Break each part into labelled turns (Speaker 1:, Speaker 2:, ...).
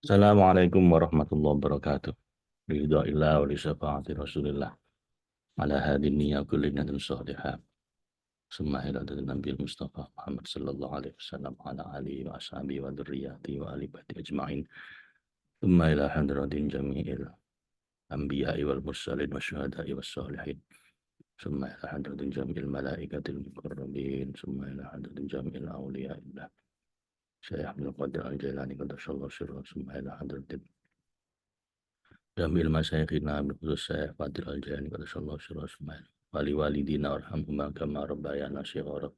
Speaker 1: Assalamualaikum warahmatullahi wabarakatuh. Ridha illah wa li syafaati Rasulillah. Ala hadin niyya kulli nadin salihah. Summa ila Nabi Mustafa Muhammad sallallahu alaihi wasallam ala alihi wa ashabihi wa dzurriyyati wa ali baiti ajma'in. Summa ila hadratin jami'il anbiya'i wal mursalin wa syuhada'i was salihin. Summa ila hadratin jami'il malaikatil muqarrabin. Summa ila hadratin jami'il awliya'illah. Syekh Abdul Qadir Al-Jailani qaddasallahu sirra. Summa ila hadratin Jamil masyayikhina khusus saya Fadil Al-Jani qaddasallahu sirra Ismail wali walidina warhamhuma kama rabbayana shighara.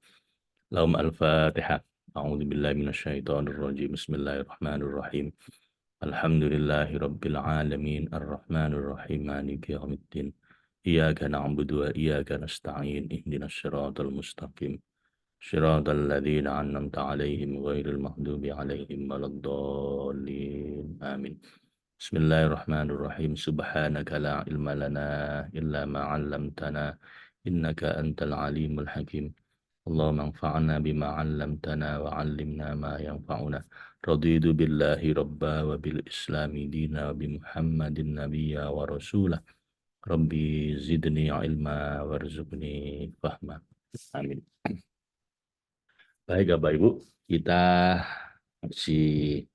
Speaker 1: Lahum al-Fatihah. A'udzu billahi minasyaitonir rajim. Bismillahirrahmanirrahim. Alhamdulillahi rabbil alamin arrahmanir rahim maliki yaumiddin. Iyyaka na'budu wa iyyaka nasta'in ihdinas siratal mustaqim. Shiratal ladzina an'amta 'alaihim ghairil maghdubi 'alaihim waladdallin. Amin. Bismillahirrahmanirrahim. Subhanaka la ilma lana illa ma 'allamtana innaka antal alimul hakim. Allahumma anfa'na bima 'allamtana wa 'allimna ma yanfa'una. Raditu billahi rabba wa bil islami dina wa bi Muhammadin nabiyya wa rasulah. Rabbi zidni ilma warzuqni fahma. Amin. Baik Bapak Ibu, kita masih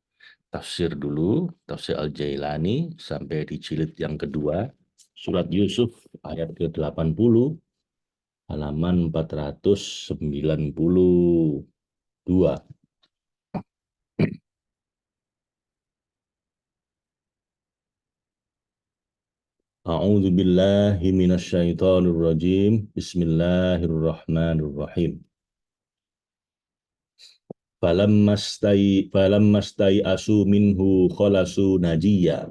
Speaker 1: tafsir dulu, tafsir Al-Jailani sampai di jilid yang kedua, surat Yusuf ayat ke-80, halaman 492. A'udzu billahi minasyaitonir rajim. Bismillahirrahmanirrahim. Falammastai asu minhu khalasu najiyya.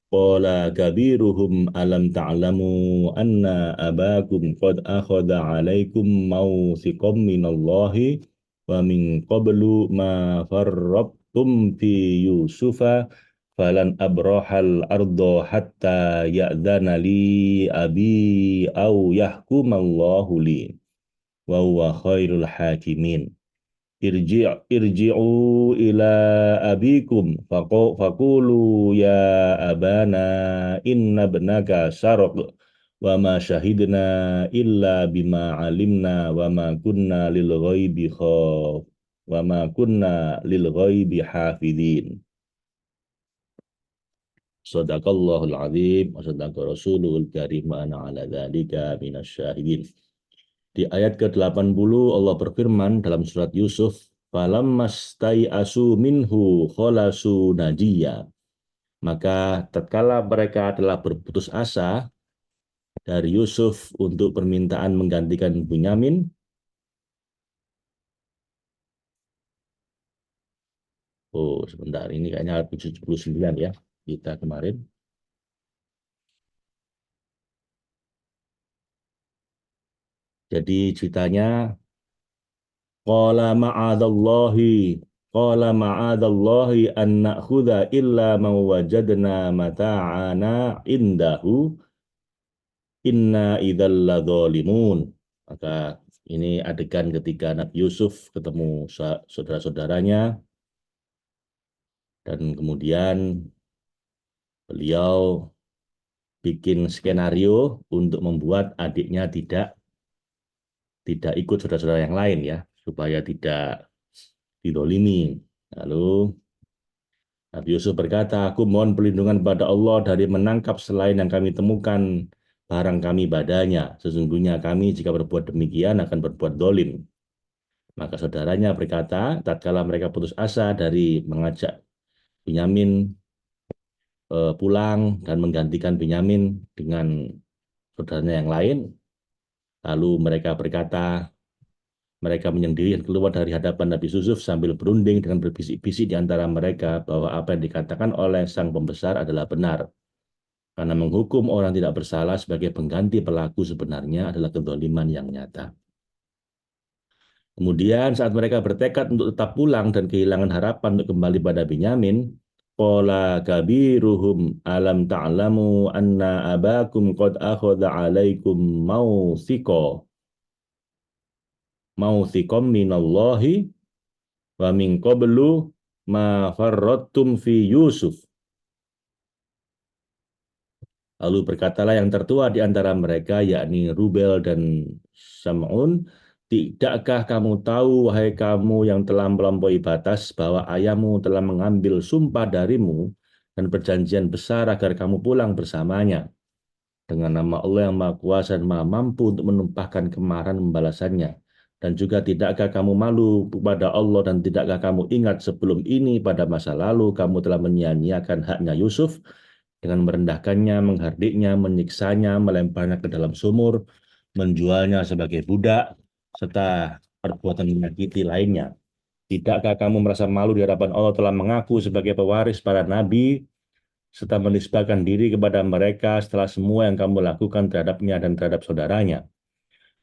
Speaker 1: Qala kabiruhum alam ta'lamu anna abakum qad akhadha 'alaikum mawthiqam minallahi wa min qablu ma farrattum fi Yusufa falan abrahal ardo hatta ya'dhana li abi aw yahkumallahu li wa huwa khairul hakimin. Irji'u ila abikum faqulu ya abana inna ibnaka saraq wa ma syahidna illa bima alimna wa ma kunna lil ghaibi hafidhin. Shadaqallahul azim wa sadaqa rasulul karim wa ana ala dzalika minasyahidin. Di ayat ke-80 Allah berfirman dalam surat Yusuf, falammastai asu minhu khalasu najiyya. Maka tatkala mereka telah berputus asa dari Yusuf untuk permintaan menggantikan Bunyamin. Oh, sebentar, ini kayaknya ayat 79 ya, kita kemarin. Jadi ceritanya qala ma'adallahi an na'khudha illa man wajadna mata'ana indahu inna idzal ladzalimun. Maka ini adegan ketika Nabi Yusuf ketemu saudara-saudaranya dan kemudian beliau bikin skenario untuk membuat adiknya tidak ikut saudara-saudara yang lain ya, supaya tidak didolimi. Lalu Nabi Yusuf berkata, aku mohon perlindungan pada Allah dari menangkap selain yang kami temukan barang kami padanya. Sesungguhnya kami jika berbuat demikian akan berbuat dolim. Maka saudaranya berkata, tatkala mereka putus asa dari mengajak Binyamin pulang dan menggantikan Binyamin dengan saudaranya yang lain, lalu mereka berkata, mereka menyendiri dan keluar dari hadapan Nabi Yusuf sambil berunding dengan berbisik-bisik di antara mereka bahwa apa yang dikatakan oleh sang pembesar adalah benar. Karena menghukum orang tidak bersalah sebagai pengganti pelaku sebenarnya adalah kezaliman yang nyata. Kemudian saat mereka bertekad untuk tetap pulang dan kehilangan harapan untuk kembali pada Binyamin, qala kabiruhum alam ta'lamu anna abakum qad akhadha 'alaikum mawthiqam minallahi wa min qablu ma farrattum fi Yusuf. Lalu berkatalah yang tertua di antara mereka, yakni Rubel dan Sam'un, tidakkah kamu tahu, wahai kamu yang telah melampaui batas, bahwa ayahmu telah mengambil sumpah darimu dan perjanjian besar agar kamu pulang bersamanya. Dengan nama Allah yang Maha Kuasa dan Maha Mampu untuk menumpahkan kemarahan membalasannya. Dan juga tidakkah kamu malu kepada Allah dan tidakkah kamu ingat sebelum ini pada masa lalu kamu telah menyia-nyiakan haknya Yusuf dengan merendahkannya, menghardiknya, menyiksanya, melemparnya ke dalam sumur, menjualnya sebagai budak, serta perbuatan menyakiti lainnya. Tidakkah kamu merasa malu di hadapan Allah telah mengaku sebagai pewaris para nabi, serta menisbahkan diri kepada mereka setelah semua yang kamu lakukan terhadapnya dan terhadap saudaranya?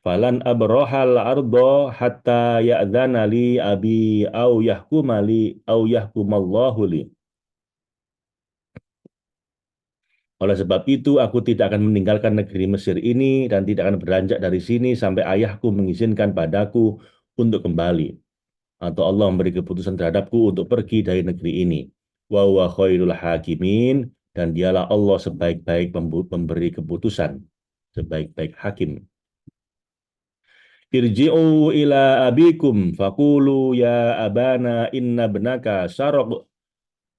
Speaker 1: Falan abrohal ardo hatta ya'dzana li abi au yahkumali au yahkumallahu li. Oleh sebab itu, aku tidak akan meninggalkan negeri Mesir ini dan tidak akan beranjak dari sini sampai ayahku mengizinkan padaku untuk kembali. Atau Allah memberi keputusan terhadapku untuk pergi dari negeri ini. Wa huwa khairul hakimin, dan dialah Allah sebaik-baik pemberi keputusan, sebaik-baik hakim. Irji'u ila abikum faqulu ya abana inna benaka saraq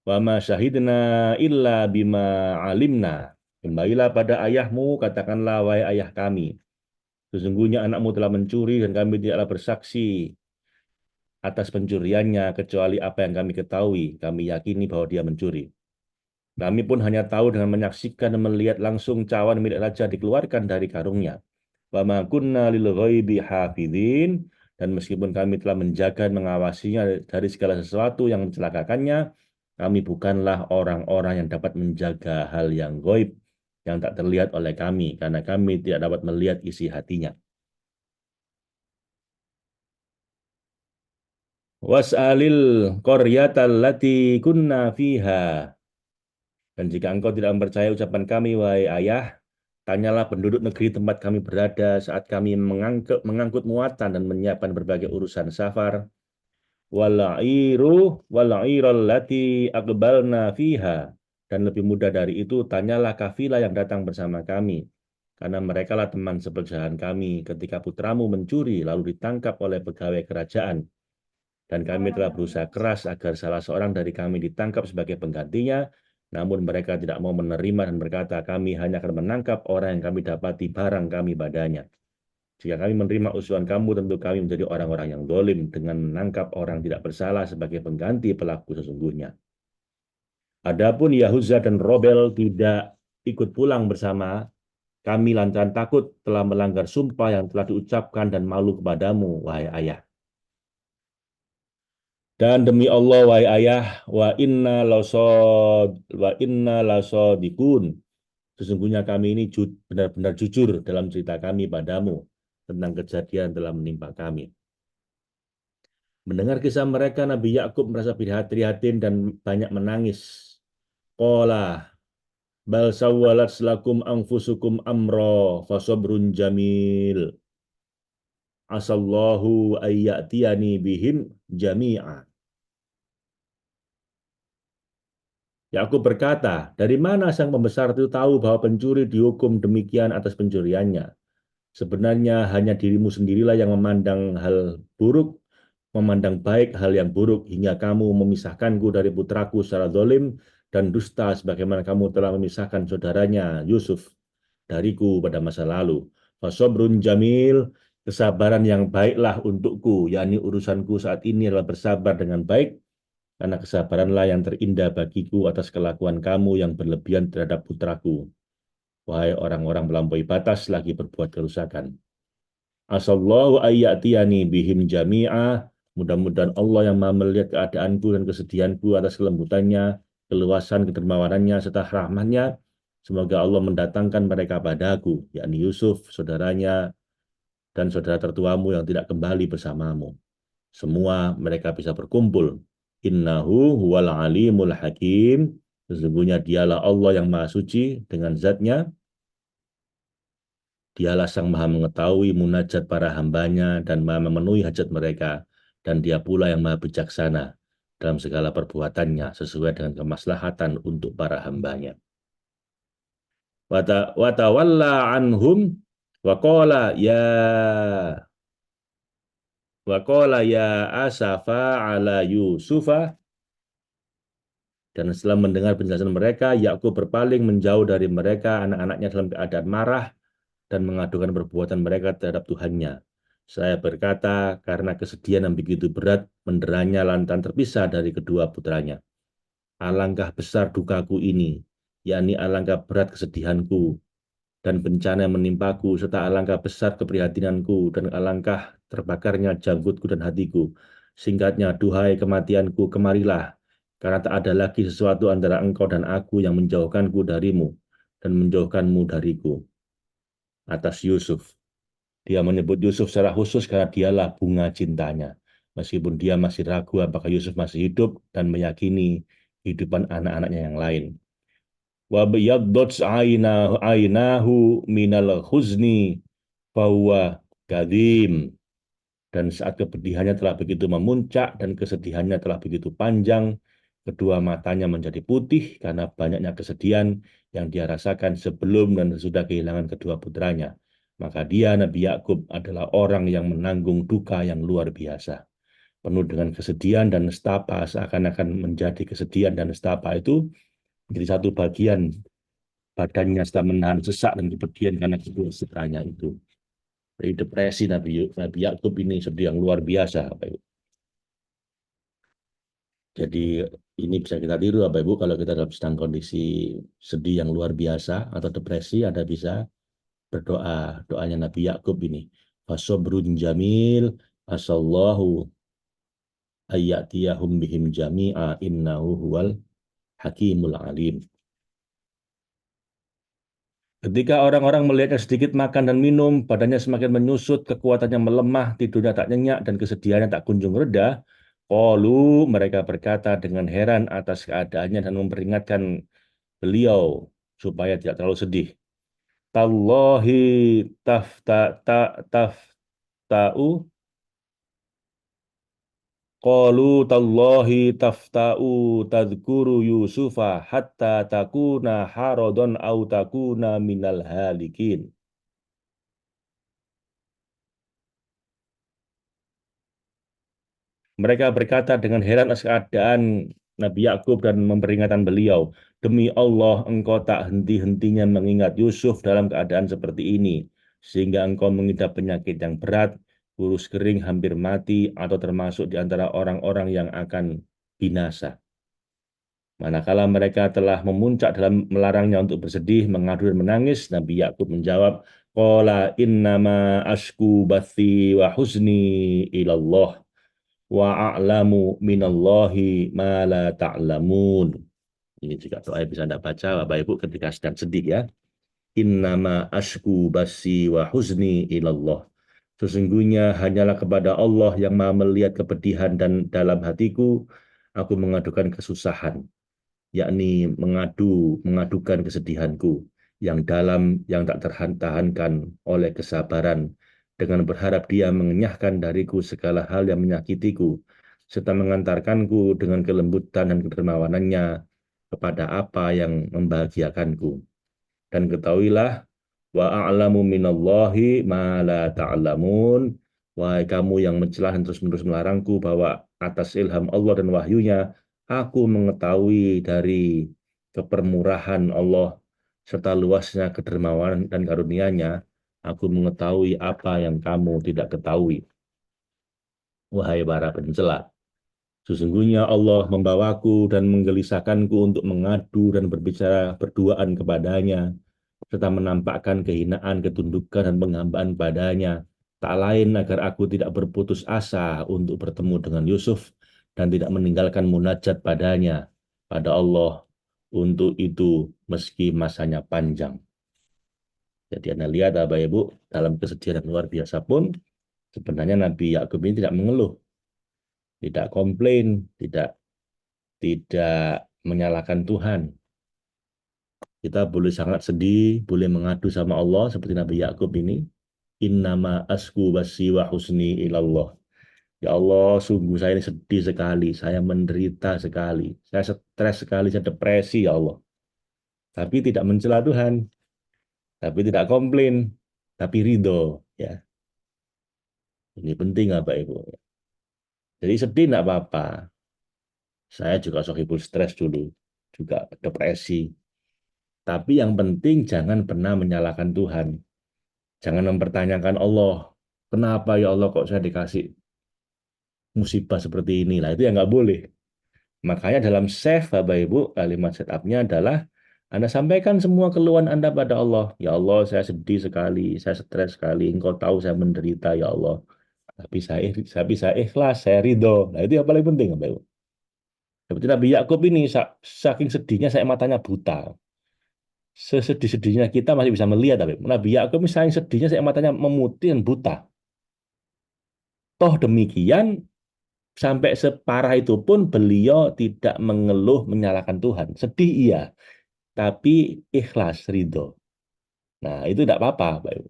Speaker 1: wa ma syahidna illa bima alimna. Kembalilah pada ayahmu, katakanlah wahai ayah kami, sesungguhnya anakmu telah mencuri dan kami tidaklah bersaksi atas pencuriannya kecuali apa yang kami ketahui. Kami yakini bahwa dia mencuri. Kami pun hanya tahu dengan menyaksikan dan melihat langsung cawan milik raja dikeluarkan dari karungnya. Wa ma kunna lil ghaibi hafidhin, dan meskipun kami telah menjaga dan mengawasinya dari segala sesuatu yang mencelakakannya, kami bukanlah orang-orang yang dapat menjaga hal yang gaib yang tak terlihat oleh kami, karena kami tidak dapat melihat isi hatinya. Was'alil qaryatal lati kunna fiha. Dan jika engkau tidak mempercayai ucapan kami, wahai ayah, tanyalah penduduk negeri tempat kami berada saat kami mengangkut muatan dan menyiapkan berbagai urusan safar. Walairal lati aqbalna fiha. Dan lebih mudah dari itu, tanyalah kafilah yang datang bersama kami. Karena merekalah teman seperjalanan kami ketika putramu mencuri lalu ditangkap oleh pegawai kerajaan. Dan kami telah berusaha keras agar salah seorang dari kami ditangkap sebagai penggantinya, namun mereka tidak mau menerima dan berkata, kami hanya akan menangkap orang yang kami dapati barang kami padanya. Jika kami menerima usulan kamu, tentu kami menjadi orang-orang yang dolim dengan menangkap orang tidak bersalah sebagai pengganti pelaku sesungguhnya. Adapun Yahuza dan Robel tidak ikut pulang bersama kami lantaran takut telah melanggar sumpah yang telah diucapkan dan malu kepadamu, wahai ayah. Dan demi Allah, wahai ayah, wa inna lasodikun. Sesungguhnya kami ini benar-benar jujur dalam cerita kami padamu tentang kejadian yang telah menimpa kami. Mendengar kisah mereka, Nabi Yakub merasa prihatin dan banyak menangis. Qala bal sawwalat lakum anfusukum amro fasabrun jamil. Asallahu ayyatiyani bihim jami'a. Yakub berkata, dari mana sang pembesar itu tahu bahwa pencuri dihukum demikian atas pencuriannya? Sebenarnya hanya dirimu sendirilah yang memandang hal buruk, memandang baik hal yang buruk, hingga kamu memisahkanku dari putraku secara zalim dan dusta, sebagaimana kamu telah memisahkan saudaranya Yusuf dariku pada masa lalu. Fasobrun jamil, kesabaran yang baiklah untukku, yakni urusanku saat ini adalah bersabar dengan baik, karena kesabaranlah yang terindah bagiku atas kelakuan kamu yang berlebihan terhadap putraku. Wahai orang-orang melampaui batas lagi berbuat kerusakan. Asallahu ayyatiyani bihim jami'ah. Mudah-mudahan Allah yang maha melihat keadaanku dan kesedihanku atas kelembutannya, keluasan, kedermawanannya, serta rahmatnya. Semoga Allah mendatangkan mereka padaku, yakni Yusuf, saudaranya, dan saudara tertuamu yang tidak kembali bersamamu. Semua mereka bisa berkumpul. Innahu huwal alimul hakim. Sesungguhnya dialah Allah yang maha suci dengan zatnya. Dialah sang maha mengetahui munajat para hambanya dan maha memenuhi hajat mereka. Dan dia pula yang maha bijaksana. dalam segala perbuatannya sesuai dengan kemaslahatan untuk para hambanya. Watawalla anhum wa qala ya asafa ala Yusufa, dan setelah mendengar penjelasan mereka, Yakub berpaling menjauh dari mereka, anak-anaknya dalam keadaan marah dan mengadukan perbuatan mereka terhadap Tuhannya. Saya berkata, karena kesedihan yang begitu berat menderanya lantaran terpisah dari kedua putranya. Alangkah besar dukaku ini, yakni alangkah berat kesedihanku dan bencana yang menimpaku, serta alangkah besar keprihatinanku dan alangkah terbakarnya janggutku dan hatiku. Singkatnya, duhai kematianku, kemarilah, karena tak ada lagi sesuatu antara engkau dan aku yang menjauhkanku darimu dan menjauhkanmu dariku. Atas Yusuf. Dia menyebut Yusuf secara khusus karena dialah bunga cintanya. Meskipun dia masih ragu apakah Yusuf masih hidup dan meyakini kehidupan anak-anaknya yang lain. Wa biyaddat ainahu minal huzni fahuwa kadim. Dan saat kepedihannya telah begitu memuncak dan kesedihannya telah begitu panjang, kedua matanya menjadi putih karena banyaknya kesedihan yang dia rasakan sebelum dan sesudah kehilangan kedua putranya. Maka dia, Nabi Yakub, adalah orang yang menanggung duka yang luar biasa. Penuh dengan kesedihan dan nestapa, seakan-akan menjadi kesedihan dan nestapa itu menjadi satu bagian badannya sedang menahan sesak dan kepedihan karena kedua putranya itu. Dari depresi Nabi Yakub ini sedih yang luar biasa, Bapak Ibu. Jadi ini bisa kita tiru, Bapak Ibu, kalau kita dalam sedang kondisi sedih yang luar biasa atau depresi, Anda bisa berdoa, doanya Nabi Yakub ini. Fasobrun jamil, asallahu ayyatiyahum bihim jami'a innahu huwal hakimul alim. Ketika orang-orang melihatnya sedikit makan dan minum, badannya semakin menyusut, kekuatannya melemah, tidurnya tak nyenyak, dan kesedihannya tak kunjung reda, qalu, mereka berkata dengan heran atas keadaannya dan memperingatkan beliau supaya tidak terlalu sedih. Tallahi tafta'u qalu tallahi tafta'u tadhkuru Yusufa hatta takuna haradon au takuna minal halikin. Mereka berkata dengan heran atas keadaan Nabi Yakub dan memperingatkan beliau, demi Allah, engkau tak henti-hentinya mengingat Yusuf dalam keadaan seperti ini, sehingga engkau mengidap penyakit yang berat, kurus kering, hampir mati, atau termasuk di antara orang-orang yang akan binasa. Manakala mereka telah memuncak dalam melarangnya untuk bersedih, mengadu dan menangis, Nabi Yakub menjawab, Qala innama ashku bathi wa huzni ilallah wa a'lamu minallahi ma la ta'lamun. Ini juga doa yang bisa Anda baca Bapak Ibu ketika sedang sedih ya. Innama ashku basi wa huzni ilallah. Sesungguhnya hanyalah kepada Allah yang Maha melihat kepedihan dan dalam hatiku aku mengadukan kesusahan, yakni mengadukan kesedihanku yang dalam yang tak tertahankan oleh kesabaran, dengan berharap Dia mengenyahkan dariku segala hal yang menyakitiku, serta mengantarkanku dengan kelembutan dan kedermawanannya kepada apa yang membahagiakanku. Dan ketahuilah, wa a'lamu minallahi ma la ta'lamun. Wahai kamu yang mencela dan terus-menerus melarangku, bahwa atas ilham Allah dan wahyunya, aku mengetahui dari kepermurahan Allah serta luasnya kedermawanan dan karunia-Nya, aku mengetahui apa yang kamu tidak ketahui. Wahai para pencela, sesungguhnya Allah membawaku dan menggelisahkanku untuk mengadu dan berbicara berduaan kepadanya, serta menampakkan kehinaan, ketundukan, dan penghambaan padanya. Tak lain agar aku tidak berputus asa untuk bertemu dengan Yusuf dan tidak meninggalkan munajat padanya, pada Allah, untuk itu meski masanya panjang. Jadi Anda lihat Bapak Ibu, dalam kesedihan yang luar biasa pun, sebenarnya Nabi Yakub ini tidak mengeluh, tidak komplain, tidak menyalahkan Tuhan. Kita boleh sangat sedih, boleh mengadu sama Allah seperti Nabi Yakub ini. Innama asku basi wa husni ilallah. Ya Allah, sungguh saya ini sedih sekali, saya menderita sekali, saya stres sekali, saya depresi ya Allah. Tapi tidak mencela Tuhan, tapi tidak komplain, tapi ridho. Ya, ini penting Bapak Ibu. Jadi sedih tidak apa-apa. Saya juga sohibul stres dulu, juga depresi. Tapi yang penting jangan pernah menyalahkan Tuhan. Jangan mempertanyakan Allah. Kenapa ya Allah kok saya dikasih musibah seperti ini? Lah itu yang nggak boleh. Makanya dalam save Bapak Ibu, kalimat setupnya adalah Anda sampaikan semua keluhan Anda pada Allah. Ya Allah, saya sedih sekali, saya stres sekali. Engkau tahu saya menderita, ya Allah. Tapi saya ikhlas, saya ridho. Nah itu yang paling penting Bapak Ibu. Seperti Nabi Yakub ini, saking sedihnya saya matanya buta. Sesedih-sedihnya kita masih bisa melihat. Tapi Nabi Yakub ini saking sedihnya saya matanya memutih dan buta. Toh demikian, sampai separah itu pun beliau tidak mengeluh menyalahkan Tuhan. Sedih iya, tapi ikhlas, ridho. Nah, itu tidak apa-apa, Pak Ibu.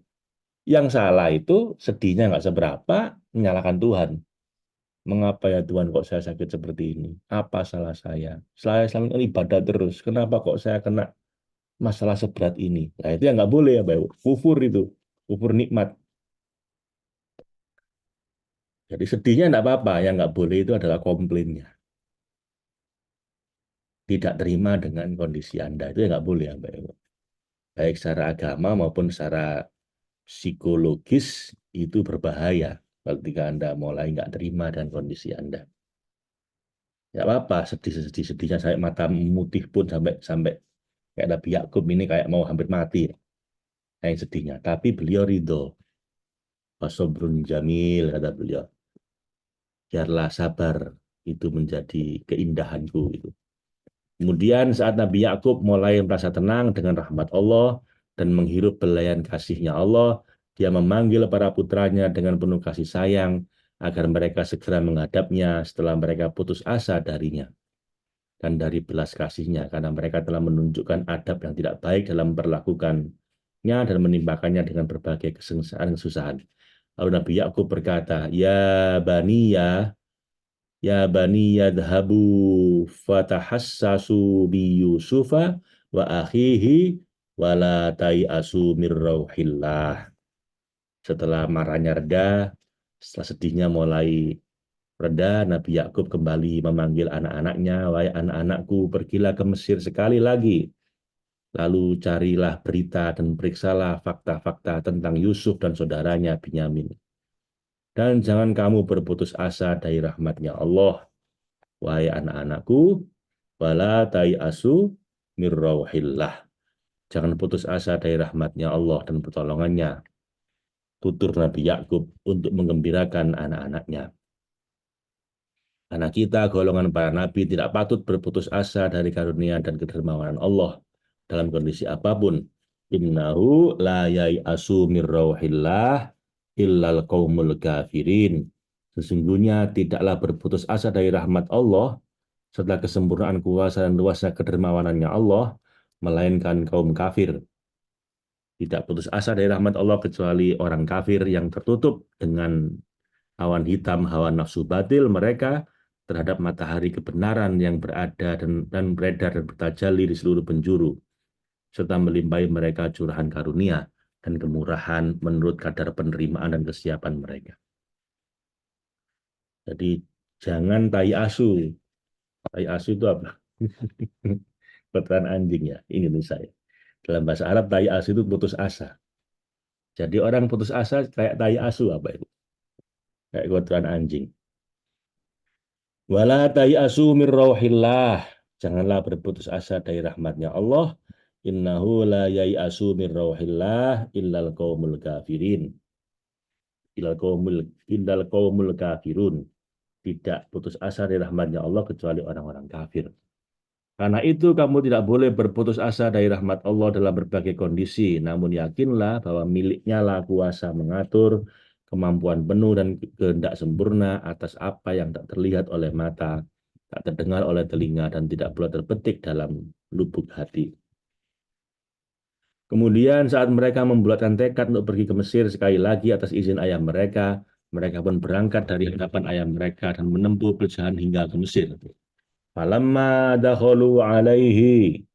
Speaker 1: Yang salah itu sedihnya nggak seberapa, menyalahkan Tuhan. Mengapa ya Tuhan kok saya sakit seperti ini? Apa salah saya? Saya selama ini ibadah terus. Kenapa kok saya kena masalah seberat ini? Nah, itu yang nggak boleh ya, Pak Ibu. Kufur itu. Kufur nikmat. Jadi sedihnya nggak apa-apa. Yang nggak boleh itu adalah komplainnya. Tidak terima dengan kondisi Anda. Itu yang nggak boleh ya, Pak Ibu. Baik secara agama maupun secara psikologis itu berbahaya ketika Anda mulai nggak terima dengan kondisi Anda. Ya apa, sedih-sedihnya saya mata memutih pun sampai sampai kayak Nabi Yakub ini kayak mau hampir mati. Kayak sedihnya. Tapi beliau ridho. Fasobrun jamil, kata beliau. Biarlah sabar itu menjadi keindahanku. Itu. Kemudian saat Nabi Yakub mulai merasa tenang dengan rahmat Allah dan menghirup belayan kasihnya Allah, dia memanggil para putranya dengan penuh kasih sayang agar mereka segera menghadapnya setelah mereka putus asa darinya dan dari belas kasihnya karena mereka telah menunjukkan adab yang tidak baik dalam memperlakukannya dan menimpakannya dengan berbagai kesengsaraan dan kesusahan. Lalu Nabi Yakub berkata, Ya Bani Ya bani yadhabu fatahassasu bi Yusufa wa akhihi wa la tai'asu mir rauhillah. Setelah marahnya reda, setelah sedihnya mulai reda, Nabi Yakub kembali memanggil anak-anaknya, wahai anak-anakku, pergilah ke Mesir sekali lagi. Lalu carilah berita dan periksalah fakta-fakta tentang Yusuf dan saudaranya Binyamin. Dan jangan kamu berputus asa dari rahmatnya Allah, wahai anak-anakku, wala asu mirrauhillah. Jangan putus asa dari rahmatnya Allah dan pertolongannya. Tutur Nabi Yakub untuk menggembirakan anak-anaknya. Karena kita, golongan para nabi, tidak patut berputus asa dari karunia dan kedermawanan Allah dalam kondisi apapun. Innahu la yai'asu mirrauhillah illal qaumul kafirin. Sesungguhnya tidaklah berputus asa dari rahmat Allah setelah kesempurnaan kuasa dan luasnya kedermawanannya Allah, melainkan kaum kafir. Tidak putus asa dari rahmat Allah kecuali orang kafir yang tertutup dengan awan hitam, hawa nafsu batil mereka terhadap matahari kebenaran yang berada dan beredar dan bertajalli di seluruh penjuru, serta melimpahi mereka curahan karunia dan kemurahan menurut kadar penerimaan dan kesiapan mereka. Jadi jangan tai asu. Tai asu itu apa? Kotoran anjing ya, Indonesia ya. Dalam bahasa Arab, tai asu itu putus asa. Jadi orang putus asa kayak tai asu apa itu? Kayak kotoran anjing. Wala tai asu mir rauhillah. Janganlah berputus asa dari rahmatnya Allah. Innahu la yai asu mir rauhillah illal qaumul kafirin. Illal qaumul kafirun. Tidak putus asa dari rahmatnya Allah kecuali orang-orang kafir. Karena itu kamu tidak boleh berputus asa dari rahmat Allah dalam berbagai kondisi. Namun yakinlah bahwa miliknya lah kuasa mengatur, kemampuan penuh dan kehendak sempurna atas apa yang tak terlihat oleh mata, tak terdengar oleh telinga, dan tidak pula terpetik dalam lubuk hati. Kemudian saat mereka membulatkan tekad untuk pergi ke Mesir sekali lagi atas izin ayah mereka, Mereka pun berangkat dari hadapan ayah mereka dan menempuh perjalanan hingga ke Mesir. Falamma dakhalu alaihi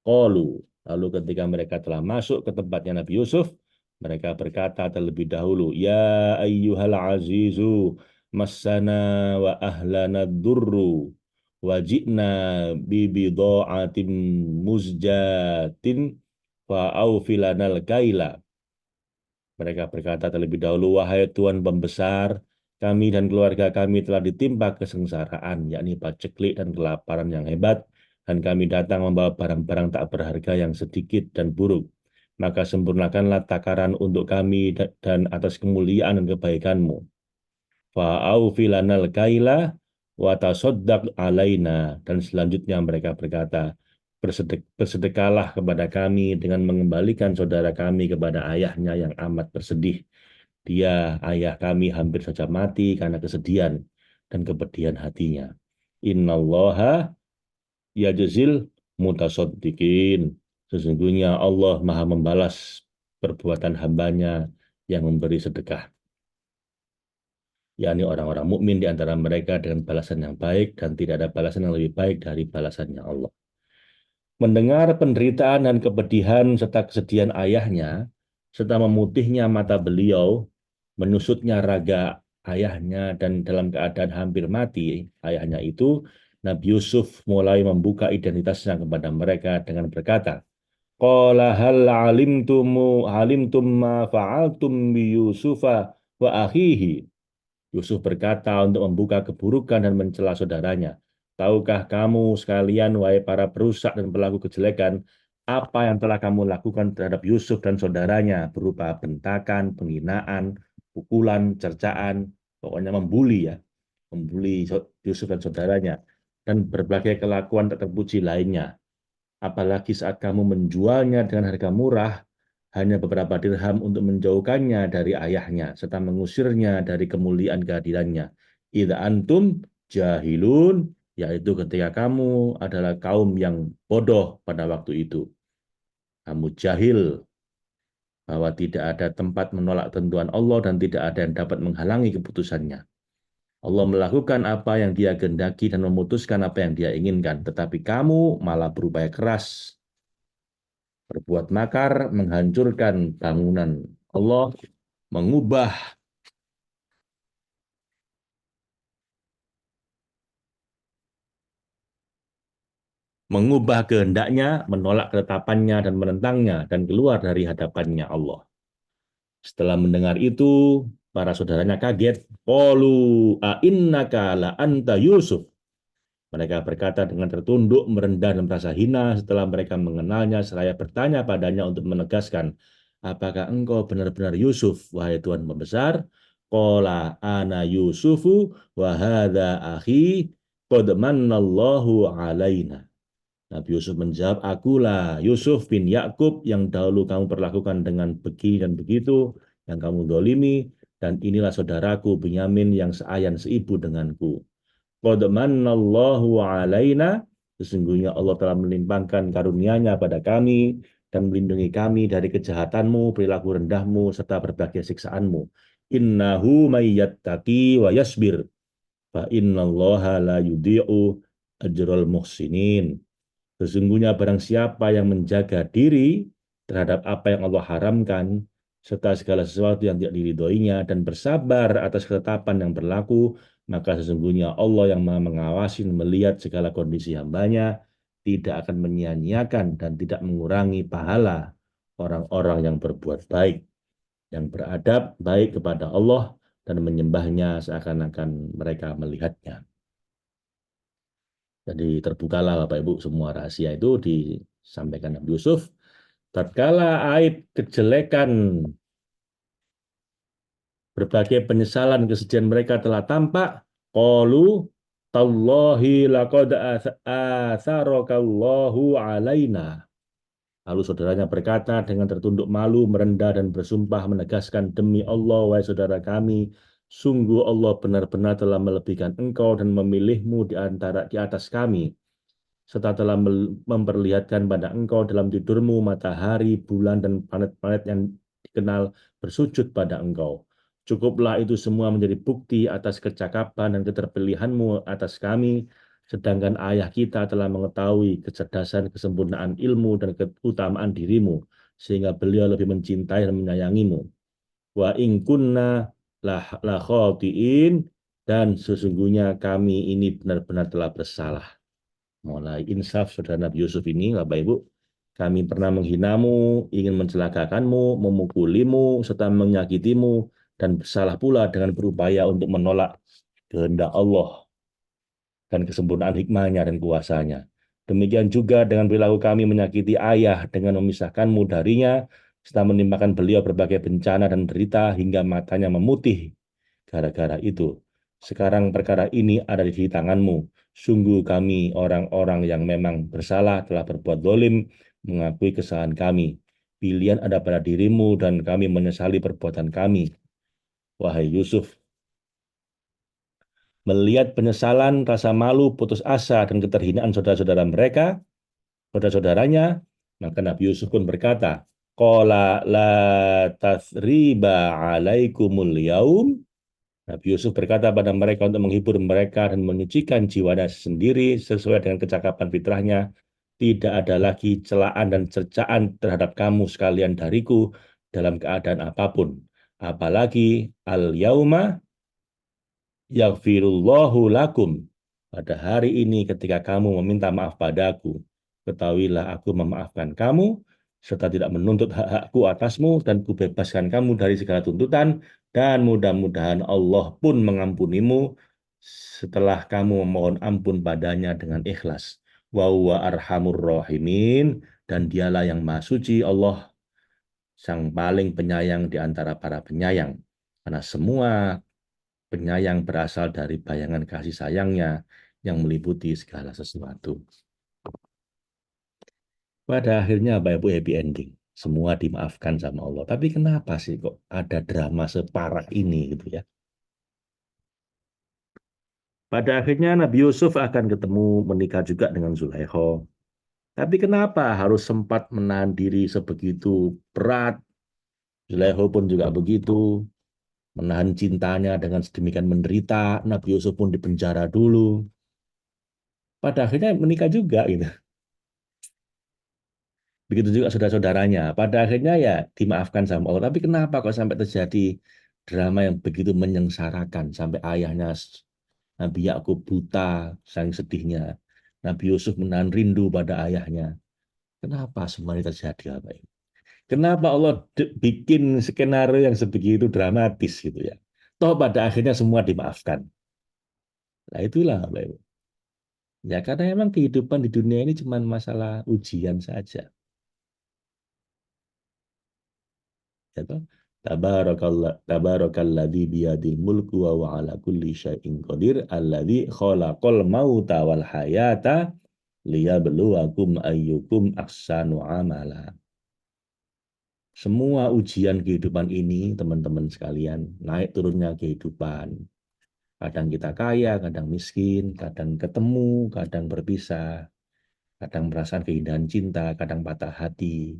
Speaker 1: qalu. Lalu ketika mereka telah masuk ke tempatnya Nabi Yusuf, mereka berkata terlebih dahulu, Ya ayyuhal azizu, massana wa ahlana durru, wa ji'na bibidha'atin muzjatin, fa'aufilanal kaila. Mereka berkata terlebih dahulu, wahai Tuhan pembesar, kami dan keluarga kami telah ditimpa kesengsaraan, yakni paceklik dan kelaparan yang hebat, dan kami datang membawa barang-barang tak berharga yang sedikit dan buruk. Maka sempurnakanlah takaran untuk kami dan atas kemuliaan dan kebaikanmu. Fa'aufi lanal kaila wa tasaddaq alaina. Dan selanjutnya mereka berkata, bersedekahlah kepada kami dengan mengembalikan saudara kami kepada ayahnya yang amat bersedih. Dia, ayah kami, hampir saja mati karena kesedihan dan kepedihan hatinya. Innallaha yajzil mutasaddiqin. Sesungguhnya Allah Maha membalas perbuatan hambanya yang memberi sedekah, yakni orang-orang mukmin di antara mereka dengan balasan yang baik dan tidak ada balasan yang lebih baik dari balasannya Allah. Mendengar penderitaan dan kepedihan serta kesedihan ayahnya, serta memutihnya mata beliau, menusutnya raga ayahnya dan dalam keadaan hampir mati ayahnya itu, Nabi Yusuf mulai membuka identitasnya kepada mereka dengan berkata, Qala hal alimtum ma fa'altum bi Yusufa wa akhihi. Yusuf berkata untuk membuka keburukan dan mencela saudaranya. Tahukah kamu sekalian, wahai para perusak dan pelaku kejelekan, apa yang telah kamu lakukan terhadap Yusuf dan saudaranya berupa bentakan, penghinaan, pukulan, cercaan, pokoknya membuli ya, membuli Yusuf dan saudaranya, dan berbagai kelakuan tak terpuji lainnya. Apalagi saat kamu menjualnya dengan harga murah, hanya beberapa dirham untuk menjauhkannya dari ayahnya, serta mengusirnya dari kemuliaan kehadirannya. Idza antum jahilun, yaitu ketika kamu adalah kaum yang bodoh pada waktu itu. Kamu jahil bahwa tidak ada tempat menolak tentuan Allah dan tidak ada yang dapat menghalangi keputusannya. Allah melakukan apa yang dia kehendaki dan memutuskan apa yang dia inginkan, tetapi kamu malah berupaya keras berbuat makar, menghancurkan bangunan Allah, mengubah mengubah kehendaknya, menolak ketetapannya dan menentangnya dan keluar dari hadapannya Allah. Setelah mendengar itu, para saudaranya kaget. Qalu a'innaka la anta Yusuf. Mereka berkata dengan tertunduk, merendah dan merasa hina setelah mereka mengenalnya seraya bertanya padanya untuk menegaskan, apakah engkau benar-benar Yusuf, wahai Tuhan pembesar? Qala ana Yusufu wa hadza akhi qad mannallahu alaina. Nabi Yusuf menjawab, akulah Yusuf bin Yakub yang dahulu kamu perlakukan dengan begini dan begitu, yang kamu dolimi, dan inilah saudaraku Binyamin yang seayan seibu denganku. Qad mannallahu alaina, sesungguhnya Allah telah melimpahkan karunia-Nya pada kami dan melindungi kami dari kejahatanmu, perilaku rendahmu, serta berbagai siksaanmu. Innahu may yattaqi wa yasbir, fa innallaha la yudhi'u ajral muhsinin. Sesungguhnya barang siapa yang menjaga diri terhadap apa yang Allah haramkan, serta segala sesuatu yang tidak diridhoinya, dan bersabar atas ketetapan yang berlaku, maka sesungguhnya Allah yang Maha mengawasi dan melihat segala kondisi hambanya, tidak akan menyia-nyiakan dan tidak mengurangi pahala orang-orang yang berbuat baik, yang beradab baik kepada Allah dan menyembahnya seakan-akan mereka melihatnya. Jadi terbukalah Bapak Ibu semua rahasia itu disampaikan Nabi Yusuf. Tatkala aib kejelekan, berbagai penyesalan kesedihan mereka telah tampak, qalu tallahi laqad atharakallahu alaina. Lalu saudaranya berkata dengan tertunduk malu, merendah dan bersumpah menegaskan, demi Allah, wahai saudara kami, sungguh Allah benar-benar telah melebihkan engkau dan memilihmu di atas kami, serta telah memperlihatkan pada engkau dalam tidurmu matahari, bulan, dan planet-planet yang dikenal bersujud pada engkau.
Speaker 2: Cukuplah itu semua menjadi bukti atas kecakapan dan keterpilihanmu atas kami, sedangkan ayah kita telah mengetahui kecerdasan, kesempurnaan ilmu, dan keutamaan dirimu, sehingga beliau lebih mencintai dan menyayangimu. Wa in kunna la khotiin, dan sesungguhnya kami ini benar-benar telah bersalah. Mulai insaf saudara Nabi Yusuf ini, Bapak Ibu, kami pernah menghinamu, ingin mencelakakanmu, memukulimu, serta menyakitimu, dan bersalah pula dengan berupaya untuk menolak kehendak Allah dan kesempurnaan hikmahnya dan kuasanya. Demikian juga dengan perilaku kami menyakiti ayah dengan memisahkanmu darinya, serta menimpakan beliau berbagai bencana dan derita hingga matanya memutih gara-gara itu. Sekarang perkara ini ada di tanganmu. Sungguh kami orang-orang yang memang bersalah telah berbuat dolim, mengakui kesalahan kami. Pilihan ada pada dirimu dan kami menyesali perbuatan kami. Wahai Yusuf, melihat penyesalan, rasa malu, putus asa, dan keterhinaan saudara-saudara mereka, saudara-saudaranya, maka Nabi Yusuf pun berkata, Qala la tathriba alaikumul yaum. Nabi Yusuf berkata pada mereka untuk menghibur mereka dan menyucikan jiwanya sendiri sesuai dengan kecakapan fitrahnya. Tidak ada lagi celaan dan cercaan terhadap kamu sekalian dariku dalam keadaan apapun. Apalagi al-yauma yaghfirullahu lakum. Pada hari ini ketika kamu meminta maaf padaku, ketahuilah aku memaafkan kamu, serta tidak menuntut hak-hakku atasmu, dan kubebaskan kamu dari segala tuntutan, dan mudah-mudahan Allah pun mengampunimu setelah kamu memohon ampun padanya dengan ikhlas. Wa huwa arhamur rahimin, dan dialah yang maha suci, Allah sang paling penyayang di antara para penyayang. Karena semua penyayang berasal dari bayangan kasih sayangnya yang meliputi segala sesuatu. Pada akhirnya Bapak Ibu happy ending. Semua dimaafkan sama Allah. Tapi kenapa sih kok ada drama separah ini gitu ya? Pada akhirnya Nabi Yusuf akan ketemu menikah juga dengan Zulaikha. Tapi kenapa harus sempat menahan diri sebegitu berat? Zulaikha pun juga begitu. Menahan cintanya dengan sedemikian menderita. Nabi Yusuf pun dipenjara dulu. Pada akhirnya menikah juga gitu. Begitu juga saudara-saudaranya. Pada akhirnya ya dimaafkan sama Allah. Tapi kenapa kok sampai terjadi drama yang begitu menyengsarakan sampai ayahnya Nabi Yakub buta, saking sedihnya. Nabi Yusuf menahan rindu pada ayahnya. Kenapa semua ini terjadi, Bapak Ibu? Kenapa Allah bikin skenario yang sebegitu dramatis gitu ya? Toh pada akhirnya semua dimaafkan. Nah itulah, Bapak Ibu. Ya karena memang kehidupan di dunia ini cuma masalah ujian saja. Ya toh? Tabarakalladzi biyadil mulku wa huwa ala kulli syai'in qadir alladzi khalaqal mauta wal hayata liyabluwakum ayyukum ahsanu amala. Semua ujian kehidupan ini, teman-teman sekalian, naik turunnya kehidupan. Kadang kita kaya, kadang miskin, kadang ketemu, kadang berpisah, kadang merasakan keindahan cinta, kadang patah hati,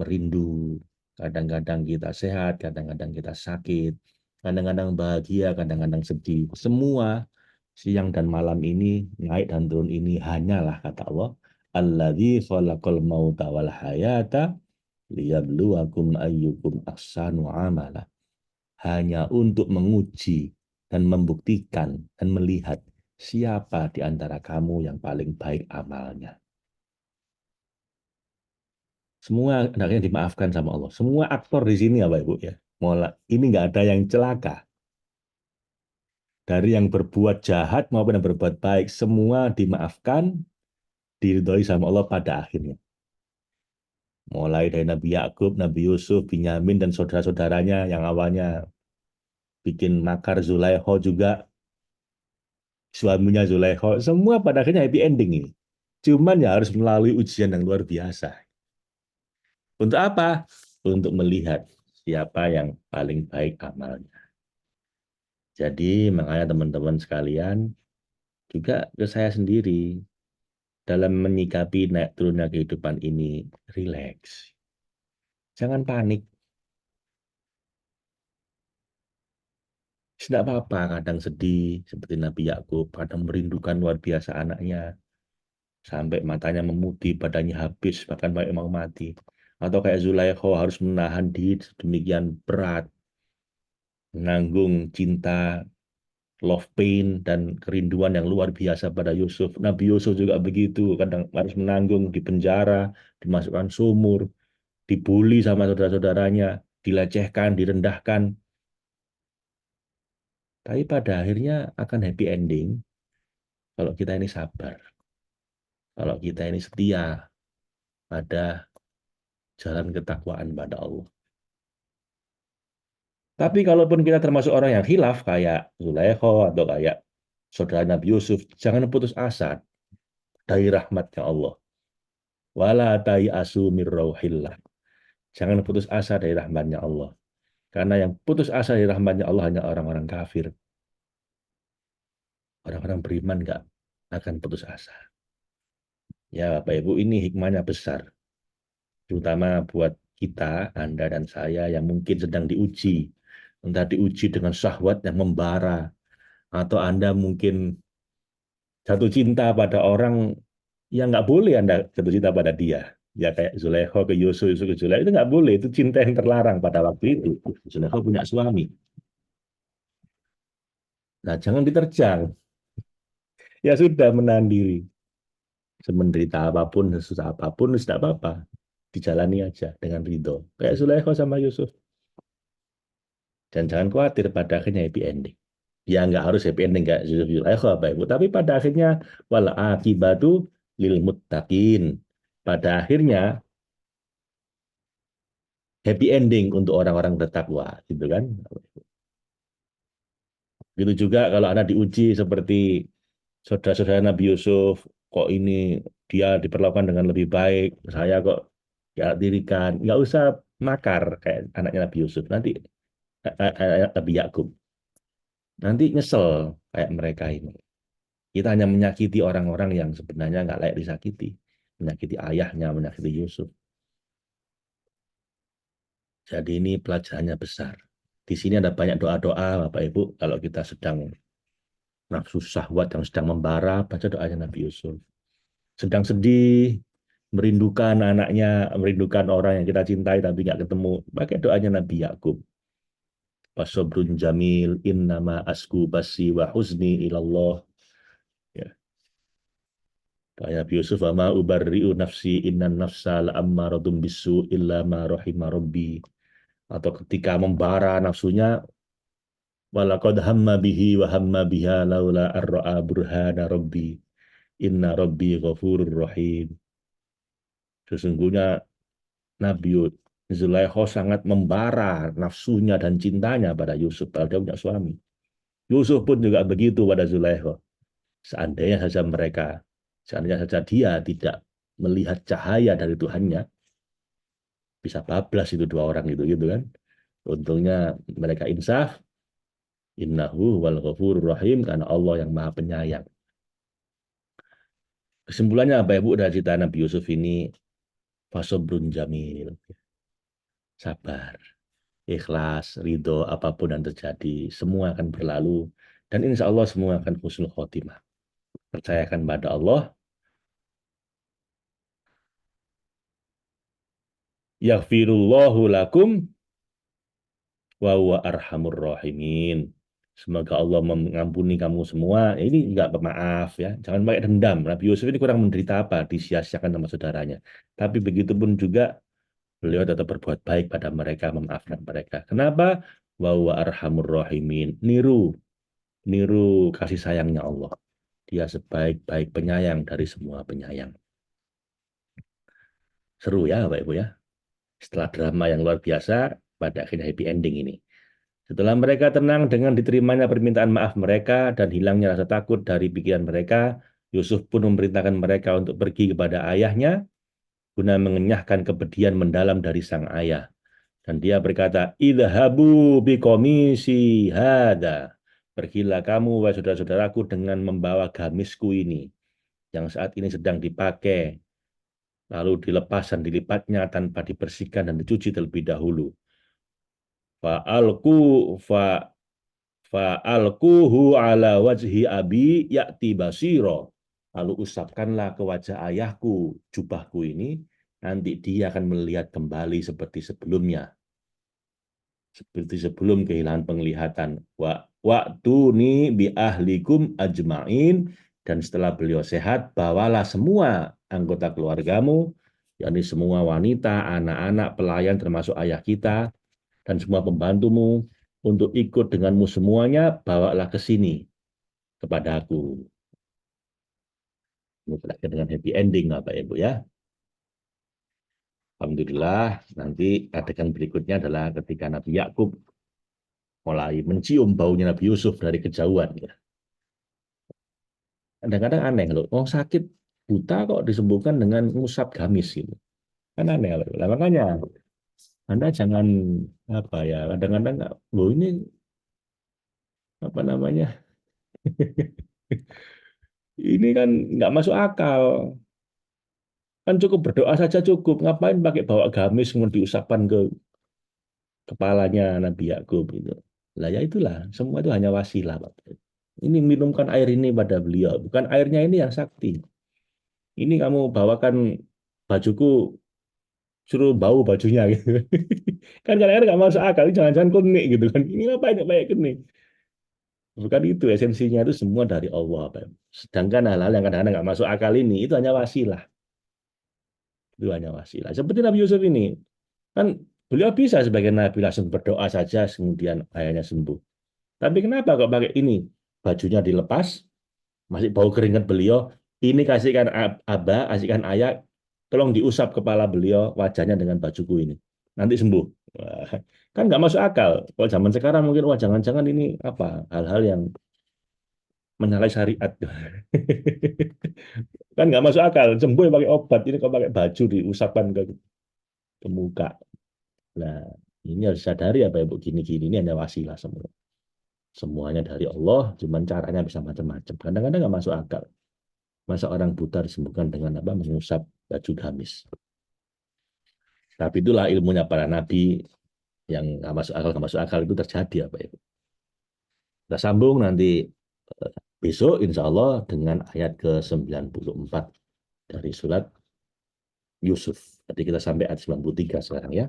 Speaker 2: merindu. Kadang-kadang kita sehat, kadang-kadang kita sakit, kadang-kadang bahagia, kadang-kadang sedih. Semua siang dan malam ini, naik dan turun ini hanyalah kata Allah, Alladzi khalaqal mauta wal hayata liyabluwakum ayyukum ahsanu amala. Hanya untuk menguji dan membuktikan dan melihat siapa di antara kamu yang paling baik amalnya. Semua hendaknya dimaafkan sama Allah. Semua aktor di sini ya Bapak Ibu ya. Ini nggak ada yang celaka. Dari yang berbuat jahat maupun yang berbuat baik, semua dimaafkan, diridhoi sama Allah pada akhirnya. Mulai dari Nabi Yakub, Nabi Yusuf, Binyamin, dan saudara-saudaranya yang awalnya bikin makar Zulaikha juga, suaminya Zulaikha, semua pada akhirnya happy ending ini. Cuman ya harus melalui ujian yang luar biasa. Untuk apa? Untuk melihat siapa yang paling baik amalnya. Jadi makanya teman-teman sekalian, juga ke saya sendiri, dalam menyikapi naik turunnya kehidupan ini, rileks. Jangan panik. Tidak apa-apa, kadang sedih seperti Nabi Yakub, kadang merindukan luar biasa anaknya sampai matanya memutih, badannya habis, bahkan mau mati. Atau kayak Zulaikha harus menahan diri demikian berat, menanggung cinta, love pain dan kerinduan yang luar biasa pada Yusuf. Nabi Yusuf juga begitu, kadang harus menanggung di penjara, dimasukkan sumur, dibully sama saudara-saudaranya, dilecehkan, direndahkan. Tapi pada akhirnya akan happy ending kalau kita ini sabar, kalau kita ini setia pada jalan ketakwaan pada Allah. Tapi kalaupun kita termasuk orang yang khilaf kayak Zulaikha atau kayak saudara Nabi Yusuf, jangan putus asa dari rahmatnya Allah. Wala asu mir rauhillah. Jangan putus asa dari rahmatnya Allah. Karena yang putus asa dari rahmatnya Allah hanya orang-orang kafir. Orang-orang beriman nggak akan putus asa. Ya Bapak Ibu, ini hikmahnya besar. Terutama buat kita, Anda dan saya yang mungkin sedang diuji. Entah diuji dengan syahwat yang membara. Atau Anda mungkin jatuh cinta pada orang yang nggak boleh Anda jatuh cinta pada dia. Ya kayak Zulaikha ke Yusuf, Yusuf ke Zulaikha, itu nggak boleh. Itu cinta yang terlarang pada waktu itu. Zulaikha punya suami. Nah, jangan diterjang. Ya sudah, menahan diri. Semenderita apapun, sesusah apapun, tidak apa-apa. Dijalani aja dengan ridho. Kayak Zulaikha sama Yusuf. Dan jangan khawatir, pada akhirnya happy ending. Ya nggak harus happy ending kayak Yusuf Zulaikha, Bapak Ibu. Tapi pada akhirnya, wal akibatu lil muttaqin. Pada akhirnya, happy ending untuk orang-orang bertakwa. Gitu kan. Gitu juga kalau Anda diuji seperti saudara-saudara Nabi Yusuf, kok ini dia diperlakukan dengan lebih baik, saya kok ya dirikan, nggak usah makar kayak anaknya Nabi Yusuf, nanti Nabi Yakub, nanti nyesel kayak mereka ini. Kita hanya menyakiti orang-orang yang sebenarnya nggak layak disakiti, menyakiti ayahnya, menyakiti Yusuf. Jadi ini pelajarannya besar. Di sini ada banyak doa-doa, Bapak Ibu, kalau kita sedang nafsu syahwat yang sedang membara, baca doanya Nabi Yusuf. Sedang sedih, merindukan anaknya, merindukan orang yang kita cintai tapi nggak ketemu, pakai doanya Nabi Yakub. Fasobrun jamil, innama asku basi wa huzni ilallah. Ya. Doa Nabi Yusuf, ama ubarri'u nafsi innan nafsa la'ammaradun bisu illa ma rahima rabbi. Atau ketika membara nafsunya, walaqad hamma bihi wa hamma biha laula arra'a burhana rabbi. Inna rabbi ghafurur rahim. Sesungguhnya Nabi Zulaikha sangat membara nafsunya dan cintanya pada Yusuf, padahal dia punya suami. Yusuf pun juga begitu pada Zulaikha. Seandainya saja mereka, seandainya saja dia tidak melihat cahaya dari Tuhannya, bisa bablas itu dua orang itu gitu kan. Untungnya mereka insaf, innahu wal ghafurur rahim, karena Allah yang maha penyayang. Kesimpulannya apa Ibu dari cerita Nabi Yusuf ini? Fasobrun jamil, sabar, ikhlas, ridho, apapun yang terjadi, semua akan berlalu, dan insya Allah semua akan husnul khotimah. Percayakan pada Allah, yaghfirullahu lakum wa huwa arhamur rahimin. Semoga Allah mengampuni kamu semua. Ini enggak pemaaf ya. Jangan pakai dendam. Nabi Yusuf ini kurang menderita apa? Disia-siakan sama saudaranya. Tapi begitu pun juga beliau tetap berbuat baik pada mereka, memaafkan mereka. Kenapa? Wa huwa arhamur rahimin. Niru kasih sayangnya Allah. Dia sebaik-baik penyayang dari semua penyayang. Seru ya Bapak Ibu ya. Setelah drama yang luar biasa, pada akhirnya happy ending ini. Setelah mereka tenang dengan diterimanya permintaan maaf mereka dan hilangnya rasa takut dari pikiran mereka, Yusuf pun memerintahkan mereka untuk pergi kepada ayahnya guna mengenyahkan kepedihan mendalam dari sang ayah. Dan dia berkata, idhabu bikomisi hada. Pergilah kamu, wahai saudara-saudaraku, dengan membawa gamisku ini, yang saat ini sedang dipakai, lalu dilepas dan dilipatnya tanpa dibersihkan dan dicuci terlebih dahulu. Fa'alku fa Fa'alquhu ala wajhi abi ya'ti basiro. Lalu usapkanlah ke wajah ayahku jubahku ini, nanti dia akan melihat kembali seperti sebelumnya, seperti sebelum kehilangan penglihatan. Waktu ni bi ahlikum ajmain, dan setelah beliau sehat, bawalah semua anggota keluargamu, yakni semua wanita, anak-anak, pelayan termasuk ayah kita, dan semua pembantumu, untuk ikut denganmu semuanya, bawalah ke sini kepada aku. Ini berakhir dengan happy ending, Bapak Ibu ya. Alhamdulillah, nanti adegan berikutnya adalah ketika Nabi Yakub mulai mencium baunya Nabi Yusuf dari kejauhan. Ya. Kadang-kadang aneh loh, oh sakit buta kok disembuhkan dengan ngusap gamis gitu. Kan aneh loh. Nah, makanya Anda jangan apa ya, kadang-kadang loh ini apa namanya, ini kan nggak masuk akal. Kan cukup berdoa saja cukup. Ngapain pakai bawa gamis kemudian diusapkan ke kepalanya Nabi Yakub itu. Lah ya itulah, semua itu hanya wasilah, Pak. Ini minumkan air ini pada beliau, bukan airnya ini yang sakti. Ini kamu bawakan bajuku, suruh bau bajunya gitu. Kan kadang-kadang nggak masuk akal, jangan-jangan kenik gitu kan. Ini apa ini kayak kenik? Bukan itu, esensinya itu semua dari Allah, Pak. Sedangkan hal-hal yang kadang-kadang nggak masuk akal ini, itu hanya wasilah. Itu hanya wasilah. Seperti Nabi Yusuf ini, kan beliau bisa sebagai Nabi langsung berdoa saja, kemudian ayahnya sembuh. Tapi kenapa kok pakai ini? Bajunya dilepas, masih bau keringat beliau, ini kasihkan abah, kasihkan ayah, tolong diusap kepala beliau, wajahnya dengan bajuku ini. Nanti sembuh. Wah, kan nggak masuk akal. Kalau zaman sekarang mungkin, wah jangan-jangan ini apa, hal-hal yang menyalahi syariat. Kan nggak masuk akal. Sembuh ya pakai obat, ini kalau pakai baju diusapkan ke muka. Nah, ini harus sadari apa ya Bu, gini-gini ini hanya wasilah semua. Semuanya dari Allah, cuman caranya bisa macam-macam. Kadang-kadang nggak masuk akal. Masa orang buta disembuhkan dengan apa? Mengusap baju gamis. Tapi itulah ilmunya para nabi yang nggak masuk akal itu terjadi apa ya. Kita sambung nanti besok insya Allah dengan ayat ke-94 dari surat Yusuf. Jadi kita sampai ayat 93 sekarang ya.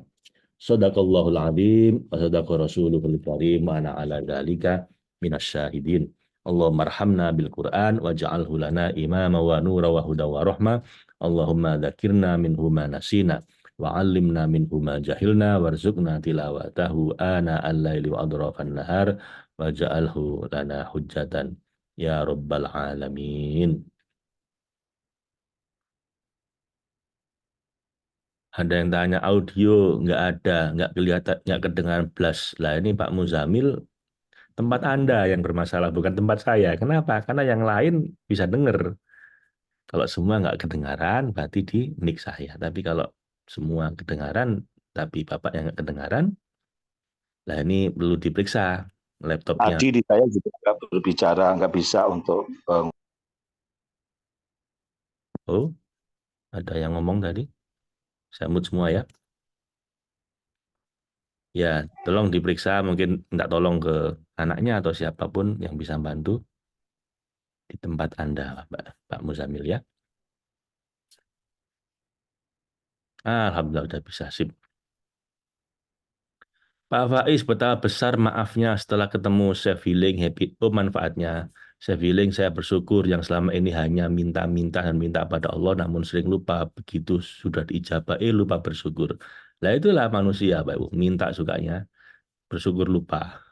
Speaker 2: Shadaqallahul adzim wa sadaqa rasuluhul karim wa ana ala dzalika minasyahidin. Allahumma arhamna bil Qur'an waj'alhu lana imama wa nura wa huda wa rahma. Allahumma dzakirna minhu ma nasina wa 'allimna minhu ma jahilna warzuqna tilawatahu ana al-laili wa adrafan nahar waj'alhu lana hujjatan ya rabbal alamin. Ada yang tanya audio, nggak ada, nggak kelihatan, nggak kedengaran blas. Lah ini Pak Muzamil, tempat Anda yang bermasalah, bukan tempat saya. Kenapa? Karena yang lain bisa dengar. Kalau semua nggak kedengaran, berarti di mic saya. Tapi kalau semua kedengaran, tapi Bapak yang nggak kedengaran, lah ini perlu diperiksa laptopnya.
Speaker 3: Tadi di saya juga nggak berbicara, nggak bisa untuk
Speaker 1: Oh, ada yang ngomong tadi. Saya mute semua ya. Ya, tolong diperiksa, mungkin minta tolong ke anaknya atau siapapun yang bisa bantu di tempat Anda, Pak Muzamil ya. Alhamdulillah udah bisa, sip. Pak Faiz, betapa besar maafnya setelah ketemu Chef Healing, Happy Oh manfaatnya. Chef Healing, saya bersyukur yang selama ini hanya minta-minta dan minta pada Allah, namun sering lupa, begitu sudah diijabah, lupa bersyukur. Lah itulah manusia, Pak Ibu, minta sukanya, bersyukur lupa.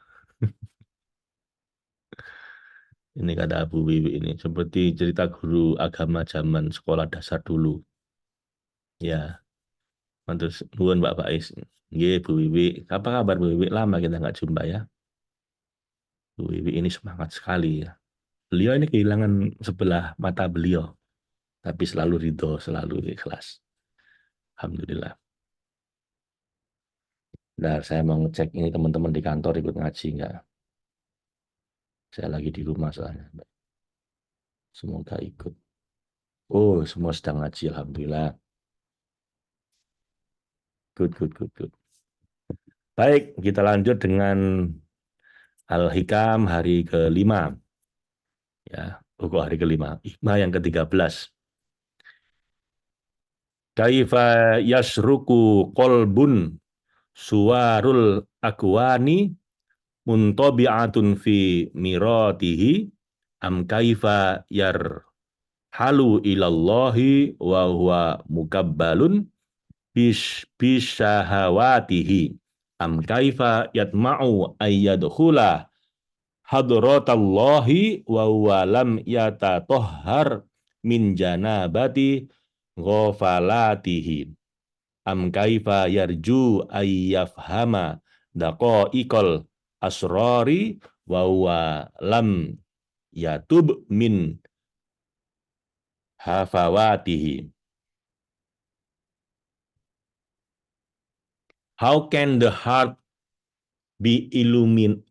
Speaker 1: Ini kata Abu Wiwi ini, seperti cerita guru agama zaman sekolah dasar dulu. Ya, terus nuwun Pak Faiz. Nggih, Bu Wiwi. Apa kabar Bu Wiwi? Lama kita nggak jumpa ya. Bu Wiwi ini semangat sekali ya. Beliau ini kehilangan sebelah mata beliau, tapi selalu ridho, selalu ikhlas. Alhamdulillah. Nah, saya mau ngecek ini teman-teman di kantor ikut ngaji nggak? Saya lagi di rumah soalnya. Semoga ikut. Oh, semua sedang ngaji, Alhamdulillah. Good, good, good, good. Baik, kita lanjut dengan
Speaker 2: Al-Hikam hari ke-5. Ya, buku hari ke-5. Hikmah yang ke-13. Kaifa yasruku qalbun suwarul akwani muntabi'atun fi miratihi am kaifa halu ilallahi wa huwa mukabbalun bisyahawatihi am kaifa yatma'u ayyadkhula hadratallahi wa huwa lam yatatohhar min janabati ghafalatihi am kaifa yarju ayyafhama daqaiqal asrari wa huwa lam yatub min hafawatihi. How can the heart be illumined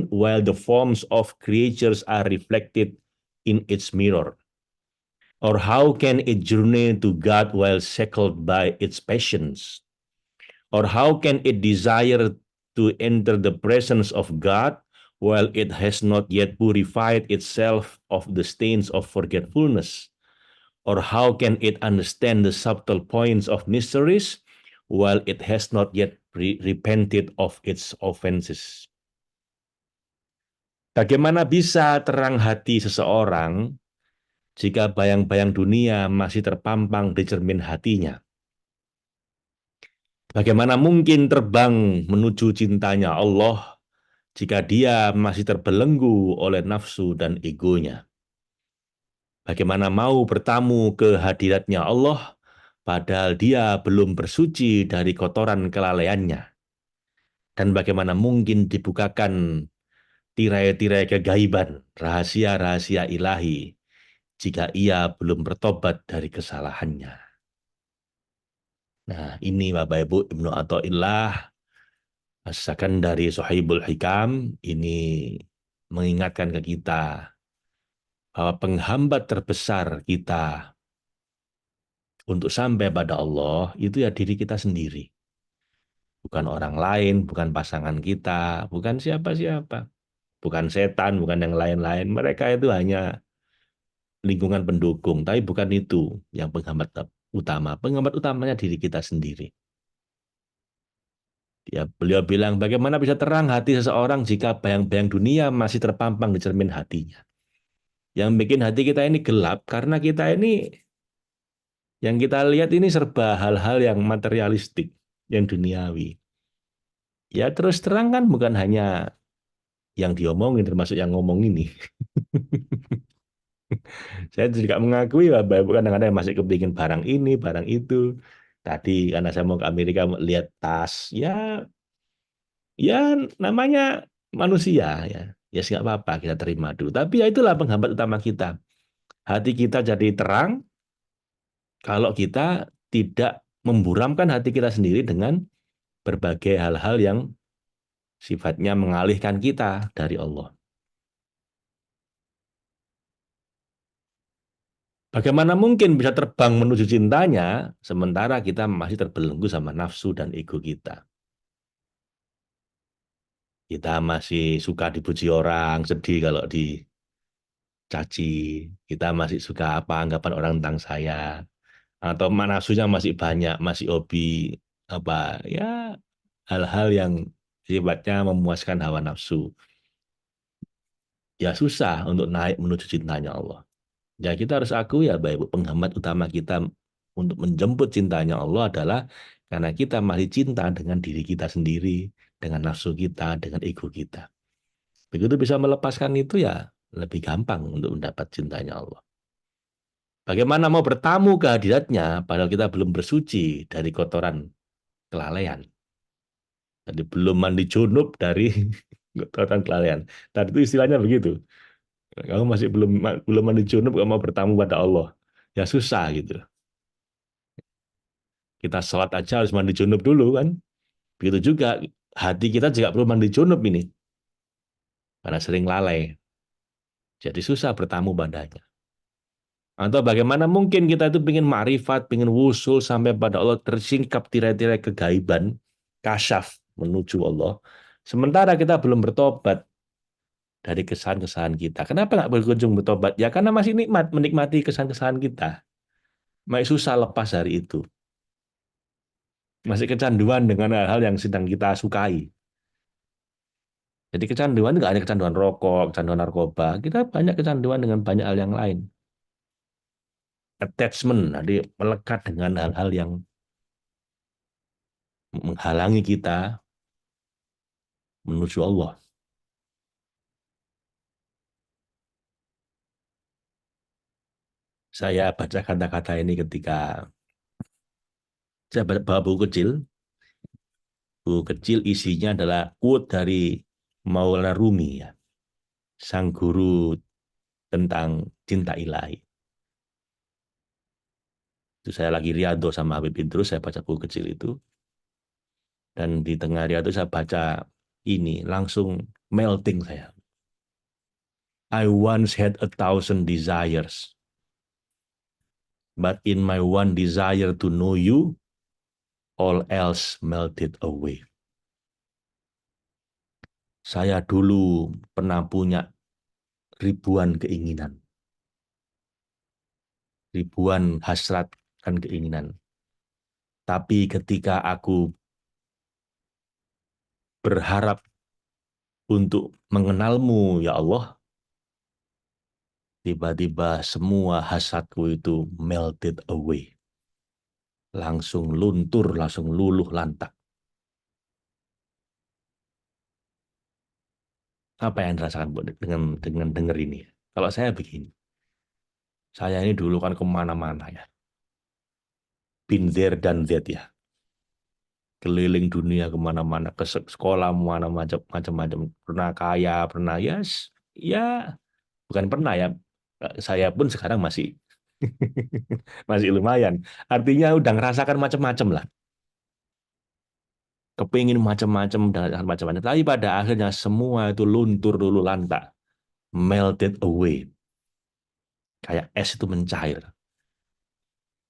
Speaker 2: while the forms of creatures are reflected in its mirror? Or how can it journey to God while shackled by its passions? Or how can it desire to enter the presence of God while it has not yet purified itself of the stains of forgetfulness? Or how can it understand the subtle points of mysteries while it has not yet repented of its offenses? Bagaimana bisa terang hati seseorang jika bayang-bayang dunia masih terpampang di cermin hatinya? Bagaimana mungkin terbang menuju cintanya Allah jika dia masih terbelenggu oleh nafsu dan egonya? Bagaimana mau bertamu ke hadiratnya Allah padahal dia belum bersuci dari kotoran kelalaiannya? Dan bagaimana mungkin dibukakan tirai-tirai kegaiban, rahasia-rahasia ilahi jika ia belum bertobat dari kesalahannya? Nah, ini Bapak Ibu Ibnu Athaillah As-Sakandari Sohibul Hikam ini mengingatkan ke kita bahwa penghambat terbesar kita untuk sampai pada Allah itu ya diri kita sendiri. Bukan orang lain, bukan pasangan kita, bukan siapa-siapa. Bukan setan, bukan yang lain-lain. Mereka itu hanya lingkungan pendukung, tapi bukan itu yang penghambat utama. Penghambat utamanya diri kita sendiri. Ya, beliau bilang, bagaimana bisa terang hati seseorang jika bayang-bayang dunia masih terpampang di cermin hatinya. Yang bikin hati kita ini gelap karena kita ini, yang kita lihat ini serba hal-hal yang materialistik, yang duniawi. Ya terus terang kan bukan hanya yang diomongin, termasuk yang ngomong ini. Saya juga mengakui bahwa kadang-kadang masih kepingin barang ini, barang itu. Tadi karena saya mau ke Amerika lihat tas, ya namanya manusia ya. Ya nggak apa-apa kita terima dulu. Tapi ya itulah penghambat utama kita. Hati kita jadi terang kalau kita tidak memburamkan hati kita sendiri dengan berbagai hal-hal yang sifatnya mengalihkan kita dari Allah. Bagaimana mungkin bisa terbang menuju cintanya, sementara kita masih terbelenggu sama nafsu dan ego kita. Kita masih suka dipuji orang, sedih kalau dicaci. Kita masih suka apa anggapan orang tentang saya. Atau nafsunya masih banyak, masih hobi apa ya hal-hal yang sifatnya memuaskan hawa nafsu. Ya susah untuk naik menuju cintanya Allah. Ya kita harus akui ya Bapak Ibu, penghambat utama kita untuk menjemput cintanya Allah adalah karena kita masih cinta dengan diri kita sendiri, dengan nafsu kita, dengan ego kita. Begitu bisa melepaskan itu ya lebih gampang untuk mendapat cintanya Allah. Bagaimana mau bertamu ke hadiratnya padahal kita belum bersuci dari kotoran kelalaian. Jadi belum mandi junub dari kotoran kelalaian. Tadi itu istilahnya begitu. Kamu masih belum mandi junub, kamu mau bertamu pada Allah. Ya susah gitu. Kita sholat aja harus mandi junub dulu kan. Begitu juga hati kita juga perlu mandi junub ini. Karena sering lalai. Jadi susah bertamu padanya. Atau bagaimana mungkin kita itu ingin ma'rifat, ingin wusul sampai pada Allah, tersingkap tirai-tirai kegaiban, kasyaf menuju Allah. Sementara kita belum bertobat dari kesalahan-kesalahan kita. Kenapa nggak berkunjung bertobat? Ya karena masih nikmat menikmati kesalahan-kesalahan kita. Masih susah lepas dari itu. Masih kecanduan dengan hal-hal yang sedang kita sukai. Jadi kecanduan nggak hanya kecanduan rokok, kecanduan narkoba. Kita banyak kecanduan dengan banyak hal yang lain. Attachment, jadi melekat dengan hal-hal yang menghalangi kita menuju Allah. Saya baca kata-kata ini ketika saya bawa buku kecil. Buku kecil isinya adalah quote dari Maulana Rumi, ya, sang guru tentang cinta ilahi. Itu saya lagi riado sama Habib Idrus, saya baca buku kecil itu. Dan di tengah riado saya baca ini, langsung melting saya. I once had 1,000 desires. But in my one desire to know you, all else melted away. Saya dulu pernah punya ribuan keinginan. Ribuan hasrat dan keinginan. Tapi ketika aku berharap untuk mengenalmu, ya Allah, tiba-tiba semua hasratku itu melted away. Langsung luntur, langsung luluh lantak. Apa yang dirasakan dengan dengar ini? Kalau saya begini, saya ini dulu kan kemana-mana ya. Been there dan that ya. Keliling dunia kemana-mana, ke sekolah mana macam-macam. Pernah kaya, pernah ya bukan pernah ya. Saya pun sekarang masih masih lumayan. Artinya udah ngerasakan macam-macam lah. Kepingin macam-macam dan macam-macam. Tapi pada akhirnya semua itu luntur dulu lantak. Melted away. Kayak es itu mencair.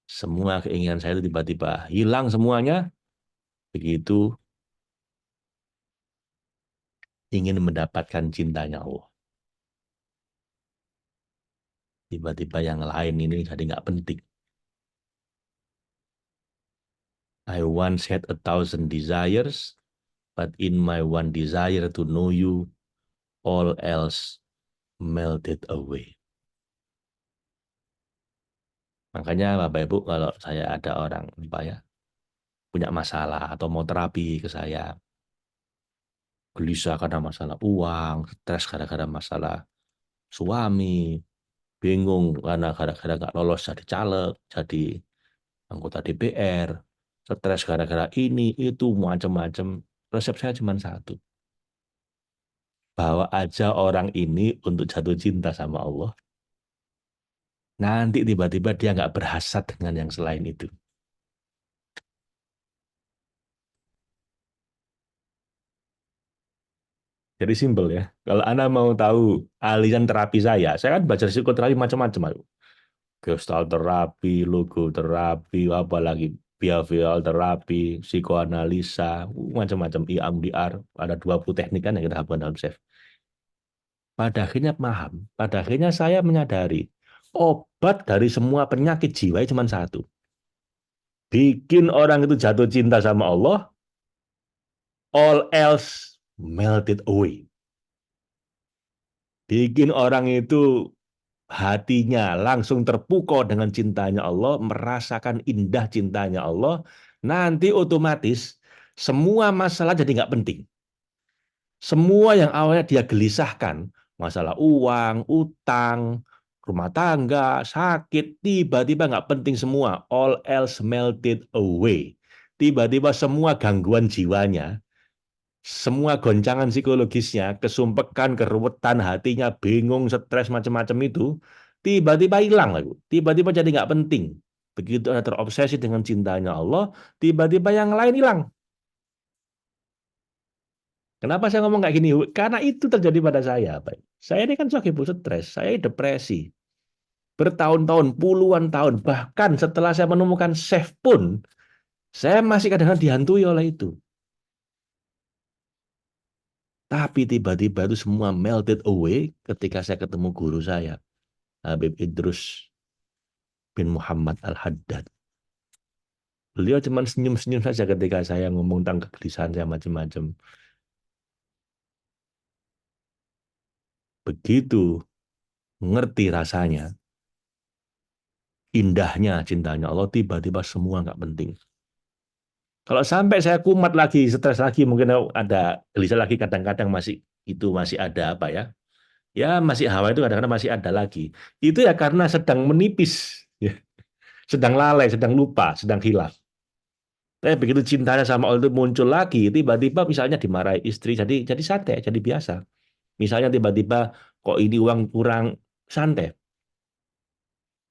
Speaker 2: Semua keinginan saya itu tiba-tiba hilang semuanya. Begitu ingin mendapatkan cintanya Allah. Tiba-tiba yang lain ini jadi nggak penting. I once had 1,000 desires, but in my one desire to know you, all else melted away. Makanya Bapak Ibu, kalau saya ada orang punya masalah atau mau terapi ke saya, gelisah karena masalah uang, stres gara-gara masalah suami, bingung karena gara-gara nggak lolos jadi caleg, jadi anggota DPR, stres gara-gara ini, itu, macam-macam. Resep saya cuma satu. Bawa aja orang ini untuk jatuh cinta sama Allah. Nanti tiba-tiba dia nggak berhasad dengan yang selain itu. Jadi simpel ya. Kalau Anda mau tahu aliran terapi saya kan baca psikoterapi macam-macam. Gestalt terapi, logoterapi, apalagi behavioral terapi, psikoanalisa, macam-macam, EMDR, ada 20 teknik kan yang kita lakukan dalam SAFE. Pada akhirnya saya menyadari, obat dari semua penyakit jiwa cuma satu. Bikin orang itu jatuh cinta sama Allah, all else melted away. Bikin orang itu hatinya langsung terpukau dengan cintanya Allah, merasakan indah cintanya Allah, nanti otomatis semua masalah jadi nggak penting. Semua yang awalnya dia gelisahkan, masalah uang, utang, rumah tangga, sakit, tiba-tiba nggak penting semua. All else melted away. Tiba-tiba semua gangguan jiwanya, semua goncangan psikologisnya, kesumpekan, keruwetan, hatinya bingung, stres, macam-macam itu, tiba-tiba hilang. Tiba-tiba jadi nggak penting. Begitu ada terobsesi dengan cintanya Allah, tiba-tiba yang lain hilang. Kenapa saya ngomong kayak gini? Karena itu terjadi pada saya. Saya ini kan sebagai stres, saya depresi. Bertahun-tahun, puluhan tahun, bahkan setelah saya menemukan SAFE pun, saya masih kadang-kadang dihantui oleh itu.
Speaker 1: Tapi tiba-tiba itu semua melted away ketika saya ketemu guru saya, Habib Idrus bin Muhammad Al-Haddad. Beliau cuma senyum-senyum saja ketika saya ngomong tentang kegelisahan saya macam-macam. Begitu ngerti rasanya, indahnya cintanya Allah, tiba-tiba semua nggak penting. Kalau sampai saya kumat lagi, stres lagi, mungkin ada gelisah lagi, kadang-kadang masih ada apa ya? Ya masih hawa itu kadang-kadang masih ada lagi. Itu ya karena sedang menipis, ya. Sedang lalai, sedang lupa, sedang hilaf. Tapi begitu cintanya sama Allah itu muncul lagi, tiba-tiba misalnya dimarahi istri, jadi santai, jadi biasa. Misalnya tiba-tiba kok ini uang kurang, santai.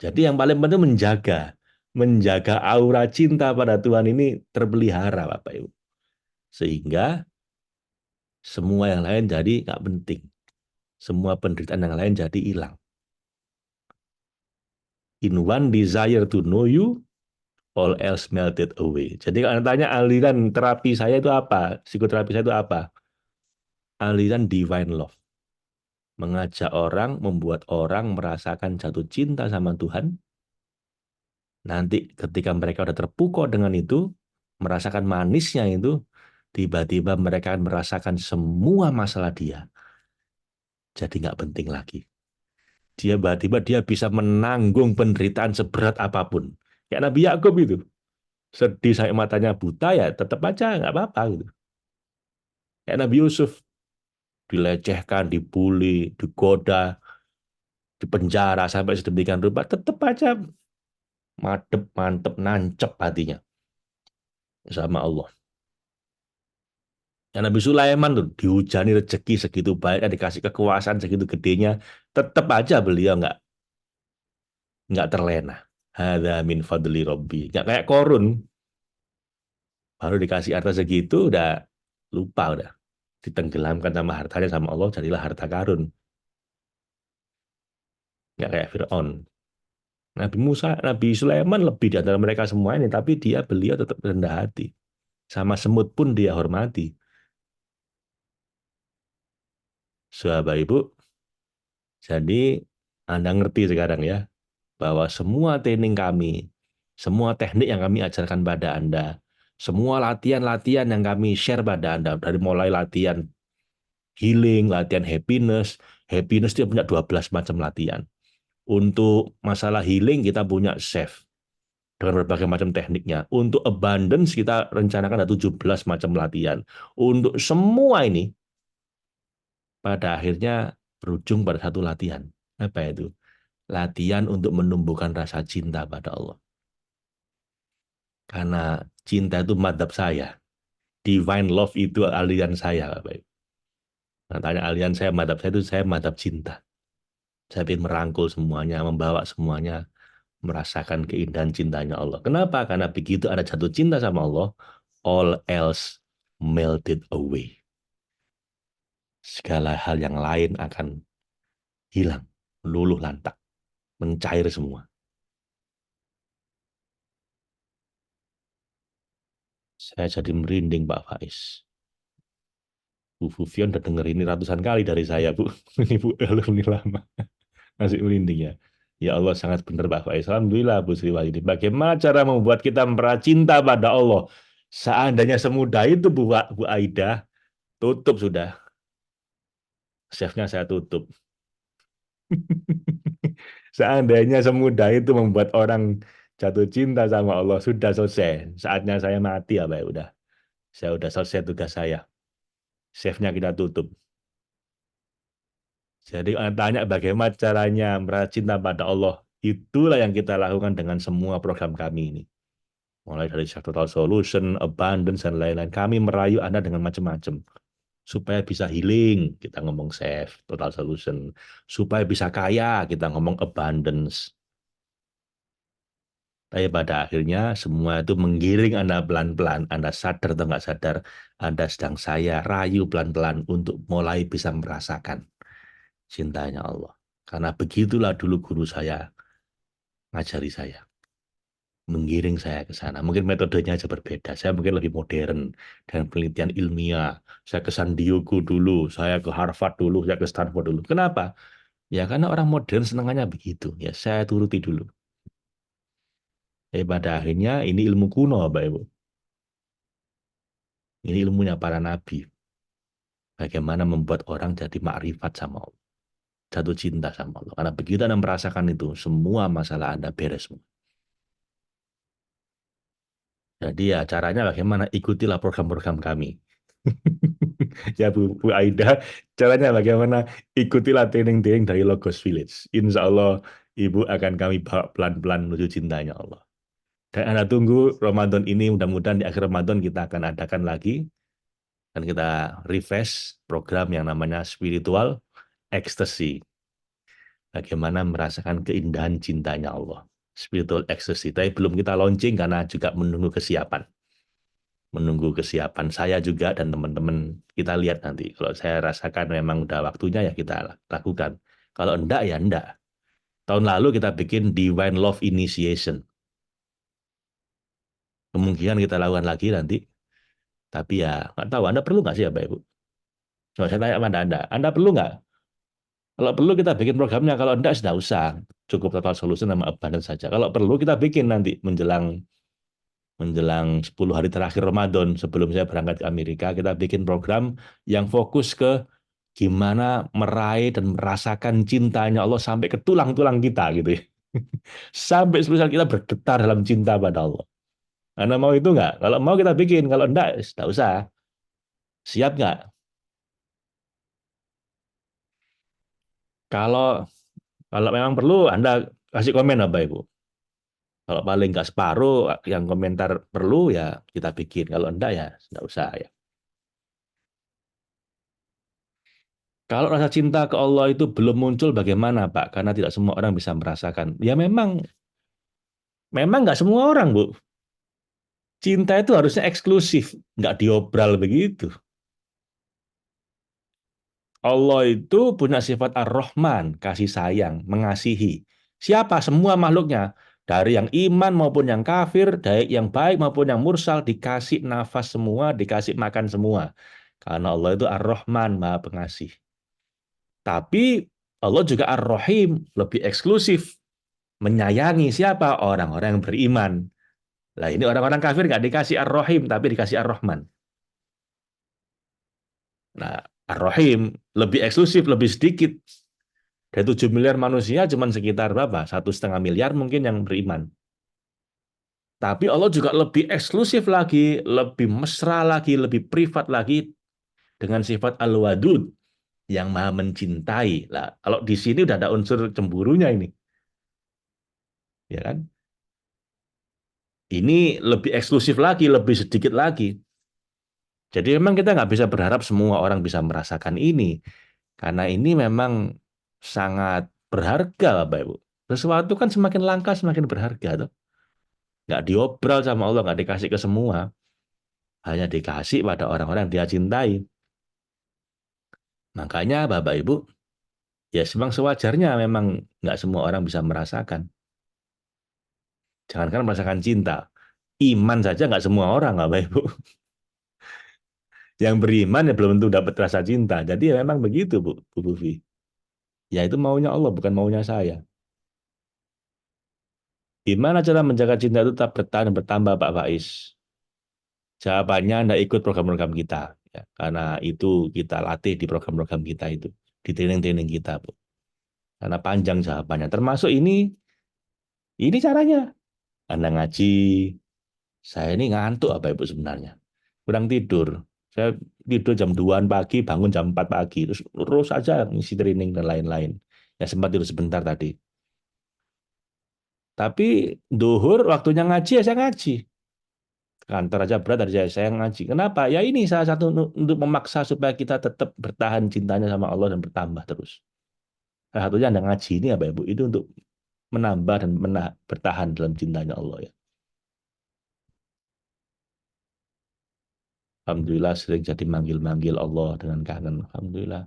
Speaker 1: Jadi yang paling penting menjaga aura cinta pada Tuhan ini terpelihara, Bapak Ibu. Sehingga semua yang lain jadi nggak penting. Semua penderitaan yang lain jadi hilang. In one desire to know you, all else melted away. Jadi kalau tanya aliran terapi saya itu apa, psikoterapi saya itu apa? Aliran divine love. Mengajak orang, membuat orang merasakan jatuh cinta sama Tuhan. Nanti ketika mereka udah terpukau dengan itu, merasakan manisnya itu, tiba-tiba mereka akan merasakan semua masalah dia. Jadi nggak penting lagi. Dia tiba-tiba dia bisa menanggung penderitaan seberat apapun. Kayak Nabi Yakub itu. Sedih sampai matanya buta ya tetap aja nggak apa-apa gitu. Kayak Nabi Yusuf, dilecehkan, dibully, digoda, dipenjara sampai sedemikian rupa, tetap aja madep, mantep, nancep hatinya sama Allah. Ya, Nabi Sulaiman tuh dihujani rezeki segitu baik, dikasih kekuasaan segitu gedenya, tetap aja beliau nggak terlena. Hadza min fadli Rabbi. Nggak kayak Korun, baru dikasih harta segitu udah lupa udah. Ditenggelamkan sama hartanya sama Allah, jadilah harta karun. Nggak kayak Fir'aun. Nabi Musa, Nabi Sulaiman lebih di antara mereka semua ini, tapi beliau tetap rendah hati. Sama semut pun dia hormati. Sahabat Ibu, jadi Anda ngerti sekarang ya, bahwa semua training kami, semua teknik yang kami ajarkan pada Anda, semua latihan-latihan yang kami share pada Anda, dari mulai latihan healing, latihan happiness, happiness dia punya 12 macam latihan. Untuk masalah healing kita punya chef dengan berbagai macam tekniknya. Untuk abundance kita rencanakan ada 17 macam latihan. Untuk semua ini pada akhirnya berujung pada satu latihan. Apa itu? Latihan untuk menumbuhkan rasa cinta pada Allah. Karena cinta itu madhab saya. Divine love itu aliran saya, Bapak Ibu. Nah, tanya aliran saya, madhab saya itu saya madhab cinta. Saya ingin merangkul semuanya, membawa semuanya, merasakan keindahan cintanya Allah. Kenapa? Karena begitu ada jatuh cinta sama Allah, all else melted away. Segala hal yang lain akan hilang, luluh lantak, mencair semua. Saya jadi merinding, Pak Faiz. Bu Fufion udah denger ini ratusan kali dari saya, Bu. Ini Bu, alumni lama. Masih merinding ya. Ya Allah, sangat benar Pak Faiz. Alhamdulillah, Bu Sri Wahyudi. Bagaimana cara membuat kita meracinta pada Allah? Seandainya semudah itu, Bu Aida, tutup sudah. Chefnya saya tutup. Seandainya semudah itu membuat orang jatuh cinta sama Allah, sudah selesai. Saatnya saya mati, ya Pak. Udah. Saya udah selesai tugas saya. Chefnya kita tutup. Jadi tanya bagaimana caranya merasa cinta pada Allah. Itulah yang kita lakukan dengan semua program kami ini. Mulai dari Total Solution, Abundance, dan lain-lain. Kami merayu Anda dengan macam-macam. Supaya bisa healing, kita ngomong safe, Total Solution. Supaya bisa kaya, kita ngomong Abundance. Tapi pada akhirnya semua itu menggiring Anda pelan-pelan. Anda sadar atau nggak sadar, Anda sedang saya rayu pelan-pelan untuk mulai bisa merasakan cintanya Allah. Karena begitulah dulu guru saya ngajari saya. menggiring saya ke sana. Mungkin metodenya aja berbeda. Saya mungkin lebih modern dan penelitian ilmiah. Saya ke San Diego dulu, saya ke Harvard dulu, saya ke Stanford dulu. Kenapa? Ya karena orang modern senangannya begitu. Ya saya turuti dulu. Pada akhirnya ini ilmu kuno, Bapak Ibu. Ini ilmunya para nabi. Bagaimana membuat orang jadi makrifat sama Allah. Jatuh cinta sama Allah. Karena begitu Anda merasakan itu, semua masalah Anda beres semua. Jadi ya caranya bagaimana? Ikutilah program-program kami. Ya Bu Aida, caranya bagaimana? Ikutilah training-training dari Logos Village. Insya Allah Ibu akan kami bawa pelan-pelan menuju cintanya Allah. Dan Anda tunggu Ramadan ini, mudah-mudahan di akhir Ramadan kita akan adakan lagi. Dan kita refresh program yang namanya Spiritual Ecstasy. Bagaimana merasakan keindahan cintanya Allah. Spiritual Ecstasy. Tapi belum kita launching karena juga menunggu kesiapan. Menunggu kesiapan saya juga dan teman-teman. Kita lihat nanti. Kalau saya rasakan memang udah waktunya ya kita lakukan. Kalau enggak ya enggak. Tahun lalu kita bikin Divine Love Initiation. Kemungkinan kita lakukan lagi nanti. Tapi ya nggak tahu. Anda perlu nggak sih ya Bapak Ibu? Coba saya tanya pada Anda. Anda perlu nggak? Kalau perlu kita bikin programnya. Kalau enggak sudah usah. Cukup Total Solution sama Abundance saja. Kalau perlu kita bikin nanti menjelang 10 hari terakhir Ramadan sebelum saya berangkat ke Amerika, kita bikin program yang fokus ke gimana meraih dan merasakan cintanya Allah sampai ke tulang-tulang kita gitu ya. Sampai spesial kita bergetar dalam cinta pada Allah. Anda mau itu nggak? Kalau mau kita bikin, kalau enggak, tidak usah. Siap nggak? Kalau kalau memang perlu, Anda kasih komen Bapak Ibu. Kalau paling nggak separuh yang komentar perlu ya kita bikin. Kalau enggak ya tidak usah ya. Kalau rasa cinta ke Allah itu belum muncul bagaimana Pak? Karena tidak semua orang bisa merasakan. Ya memang nggak semua orang Bu. Cinta itu harusnya eksklusif, nggak diobral begitu. Allah itu punya sifat Ar-Rahman, kasih sayang, mengasihi. Siapa? Semua makhluknya. Dari yang iman maupun yang kafir, dari yang baik maupun yang mursal, dikasih nafas semua, dikasih makan semua. Karena Allah itu Ar-Rahman, Maha Pengasih. Tapi Allah juga Ar-Rahim, lebih eksklusif. Menyayangi siapa? Orang-orang yang beriman. Lah ini orang-orang kafir nggak dikasih Ar-Rahim, tapi dikasih Ar-Rahman. Nah, Ar-Rahim lebih eksklusif, lebih sedikit. Dari 7 miliar manusia cuma sekitar berapa? 1,5 miliar mungkin yang beriman. Tapi Allah juga lebih eksklusif lagi, lebih mesra lagi, lebih privat lagi dengan sifat Al-Wadud yang maha mencintai. Lah, kalau di sini udah ada unsur cemburunya ini. Ya kan? Ini lebih eksklusif lagi, lebih sedikit lagi. Jadi memang kita nggak bisa berharap semua orang bisa merasakan ini. Karena ini memang sangat berharga, Bapak Ibu. Sesuatu kan semakin langka, semakin berharga. Tuh. Nggak diobral sama Allah, nggak dikasih ke semua. Hanya dikasih pada orang-orang yang dia cintai. Makanya Bapak Ibu, ya memang sewajarnya memang nggak semua orang bisa merasakan. Jangankan merasakan cinta. Iman saja nggak semua orang, Bapak Ibu. Yang beriman ya belum tentu dapat rasa cinta. Jadi ya memang begitu, Bu Buvi. Ya itu maunya Allah, bukan maunya saya. Gimana cara menjaga cinta itu tetap bertahan dan bertambah, Pak Faiz? Jawabannya Anda ikut program-program kita. Ya, karena itu kita latih di program-program kita itu. Di training-training kita, Bu. Karena panjang jawabannya. Termasuk ini caranya. Anda ngaji. Saya ini ngantuk apa Ibu sebenarnya. Kurang tidur. Saya tidur jam 2 pagi, bangun jam 4 pagi. Terus aja ngisi training dan lain-lain. Ya sempat tidur sebentar tadi. Tapi duhur waktunya ngaji ya saya ngaji. Kantor aja berat dari saya ngaji. Kenapa? Ya ini salah satu untuk memaksa supaya kita tetap bertahan cintanya sama Allah dan bertambah terus. Salah satunya Anda ngaji ini ya Bapak Ibu. Itu untuk menambah dan bertahan dalam cintanya Allah ya. Alhamdulillah sering jadi manggil-manggil Allah dengan kangen. Alhamdulillah.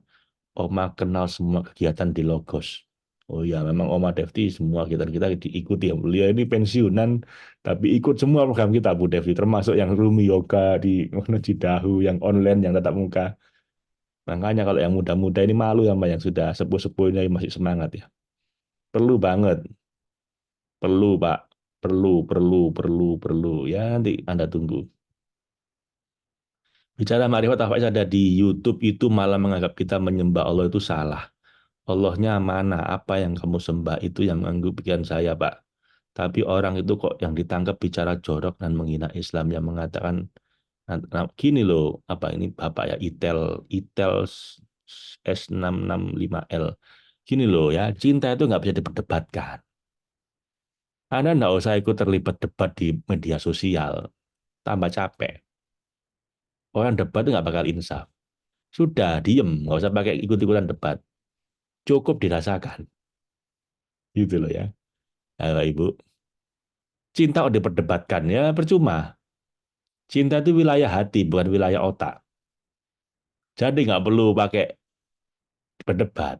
Speaker 1: Oma kenal semua kegiatan di Logos.
Speaker 2: Oh iya, memang Oma Devti semua kita diikuti ya. Beliau ini pensiunan, tapi ikut semua program kita Bu Devti, termasuk yang Rumi Yoga di Cidahu, yang online, yang tatap muka. Makanya kalau yang muda-muda ini malu sama yang sudah sepuh-sepuh ini masih semangat ya. Perlu banget, perlu Pak, perlu. Ya nanti Anda tunggu. Bicara makrifat Faiz ada di YouTube itu malah menganggap kita menyembah Allah itu salah. Allahnya mana? Apa yang kamu sembah itu yang mengganggu pikiran saya, Pak. Tapi orang itu kok yang ditangkap bicara jorok dan menghina Islam yang mengatakan gini loh, apa ini Bapak ya Itel S665L. Gini loh ya, cinta itu nggak bisa diperdebatkan. Anda nggak usah ikut terlibat debat di media sosial, tambah capek. Orang debat itu nggak bakal insaf. Sudah, diem, nggak usah pakai ikut-ikutan debat. Cukup dirasakan. Gitu loh ya. Bapak Ibu. Cinta kalau diperdebatkan, ya percuma. Cinta itu wilayah hati, bukan wilayah otak. Jadi nggak perlu pakai berdebat.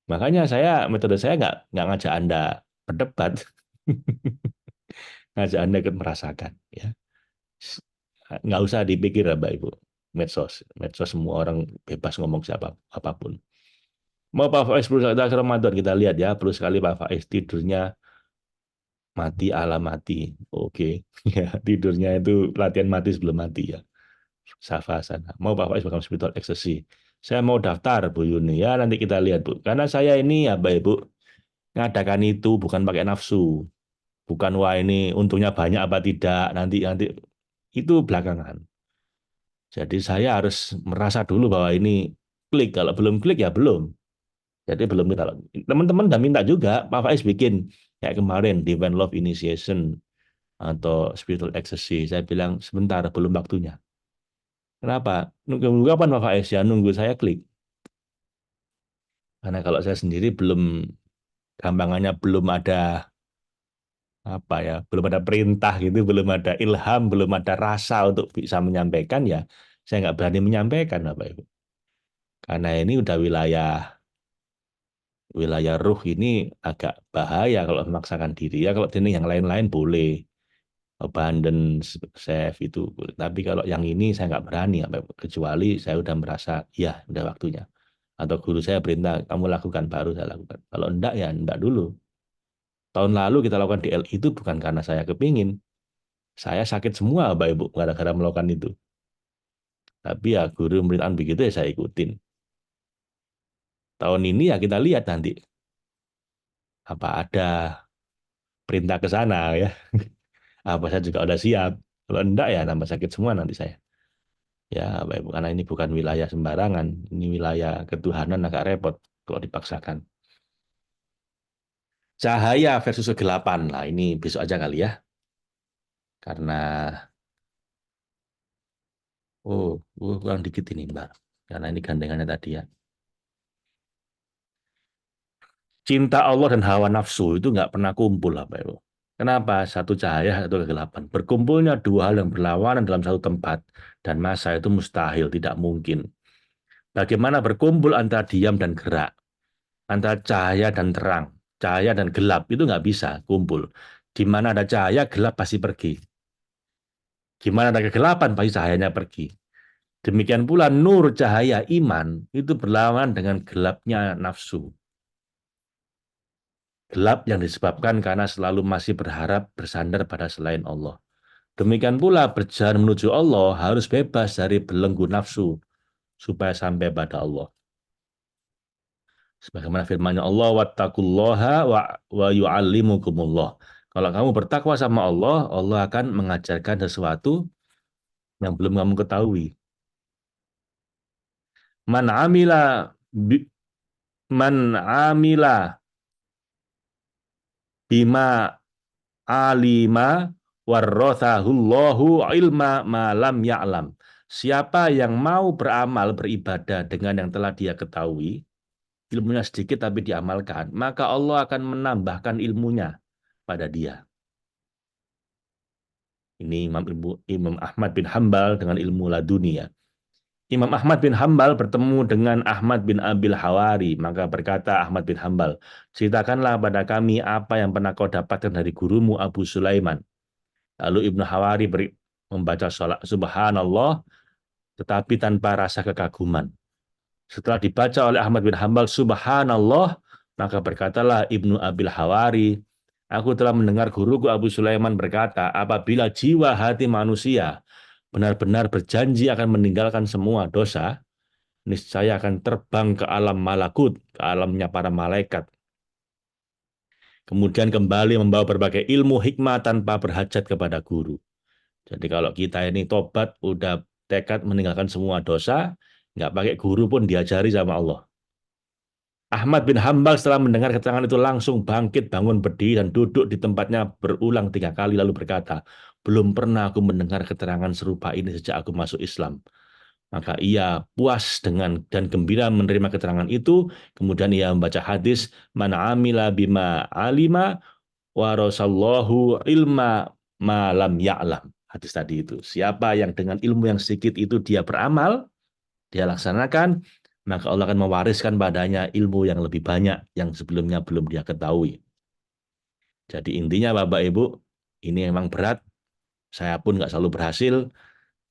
Speaker 2: Makanya metode saya nggak ngajak Anda berdebat. Ngajak Anda ikut merasakan. Ya. Nggak usah dipikir Bapak Ibu. Medsos semua orang bebas ngomong siapa apapun. Mau Pak Faiz perlu Ramadan kita lihat ya, perlu sekali Pak Faiz tidurnya mati ala mati. Oke, ya tidurnya itu latihan mati sebelum mati ya. Safa sana. Mau Pak Faiz bakal spiritual ecstasy. Saya mau daftar Bu Yuni ya, nanti kita lihat Bu. Karena saya ini ya Bapak Ibu ngadakan itu bukan pakai nafsu. Bukan wah ini untungnya banyak apa tidak, nanti nanti itu belakangan. Jadi saya harus merasa dulu bahwa ini klik. Kalau belum klik ya belum. Jadi belum kita. Teman-teman udah minta juga Pak Faiz bikin kayak kemarin Divine Love Initiation atau Spiritual Ecstasy. Saya bilang sebentar belum waktunya. Kenapa? Nunggu kapan Pak Faiz ya? Nunggu saya klik. Karena kalau saya sendiri belum gampangannya belum ada apa ya, belum ada perintah gitu, belum ada ilham, belum ada rasa untuk bisa menyampaikan ya, saya nggak berani menyampaikan Bapak Ibu. Karena ini udah wilayah ruh ini agak bahaya kalau memaksakan diri. Ya kalau ini yang lain-lain boleh abandon save itu. Tapi kalau yang ini saya nggak berani, kecuali saya udah merasa ya udah waktunya. Atau guru saya perintah kamu lakukan baru saya lakukan. Kalau enggak ya enggak dulu. Tahun lalu kita lakukan DLI itu bukan karena saya kepingin. Saya sakit semua Bapak Ibu gara-gara melakukan itu. Tapi ya guru memberikan begitu ya saya ikutin. Tahun ini ya kita lihat nanti apa ada perintah ke sana ya. Apa saya juga udah siap. Kalau enggak ya tambah sakit semua nanti saya. Ya Bapak Ibu karena ini bukan wilayah sembarangan. Ini wilayah ketuhanan agak repot kalau dipaksakan. Cahaya versus kegelapan. Lah ini besok aja kali ya. Karena kurang dikit ini Mbak. Karena ini gandengannya tadi ya. Cinta Allah dan hawa nafsu itu nggak pernah kumpul Bapak Ibu. Kenapa? Satu cahaya, satu kegelapan. Berkumpulnya dua hal yang berlawanan dalam satu tempat dan masa itu mustahil, tidak mungkin. Bagaimana berkumpul antara diam dan gerak, antara cahaya dan terang, cahaya dan gelap itu nggak bisa kumpul. Di mana ada cahaya, gelap pasti pergi. Di mana ada kegelapan, pasti cahayanya pergi. Demikian pula nur cahaya iman itu berlawanan dengan gelapnya nafsu. Gelap yang disebabkan karena selalu masih berharap bersandar pada selain Allah. Demikian pula berjalan menuju Allah harus bebas dari belenggu nafsu supaya sampai pada Allah. Sebagaimana firman-Nya Allah, wattaqullaha wa yu'allimukumullah. Kalau kamu bertakwa sama Allah, Allah akan mengajarkan sesuatu yang belum kamu ketahui. Man amila man amila bima alima warrothahullahu ilma malam ya'lam. Siapa yang mau beramal, beribadah dengan yang telah dia ketahui, ilmunya sedikit tapi diamalkan, maka Allah akan menambahkan ilmunya pada dia. Ini Imam Ahmad bin Hambal dengan ilmu ladunia. Imam Ahmad bin Hambal bertemu dengan Ahmad bin Abil Hawari, maka berkata Ahmad bin Hambal, ceritakanlah pada kami apa yang pernah kau dapatkan dari gurumu Abu Sulaiman. Lalu Ibnu Hawari membaca sholat Subhanallah, tetapi tanpa rasa kekaguman. Setelah dibaca oleh Ahmad bin Hambal Subhanallah, maka berkatalah Ibnu Abil Hawari, aku telah mendengar guruku Abu Sulaiman berkata, apabila jiwa hati manusia benar-benar berjanji akan meninggalkan semua dosa, niscaya akan terbang ke alam malakut, ke alamnya para malaikat. Kemudian kembali membawa berbagai ilmu hikmah tanpa berhajat kepada guru. Jadi kalau kita ini tobat, udah tekad meninggalkan semua dosa, nggak pakai guru pun diajari sama Allah. Ahmad bin Hambal setelah mendengar keterangan itu langsung bangkit, bangun berdiri, dan duduk di tempatnya berulang 3 kali, lalu berkata, belum pernah aku mendengar keterangan serupa ini sejak aku masuk Islam. Maka ia puas dengan dan gembira menerima keterangan itu. Kemudian ia membaca hadis, man amila bima alima warasallahu ilma ma lam ya'lam. Hadis tadi itu. Siapa yang dengan ilmu yang sedikit itu dia beramal, dia laksanakan, maka Allah akan mewariskan padanya ilmu yang lebih banyak yang sebelumnya belum dia ketahui. Jadi intinya Bapak Ibu, ini memang berat. Saya pun nggak selalu berhasil,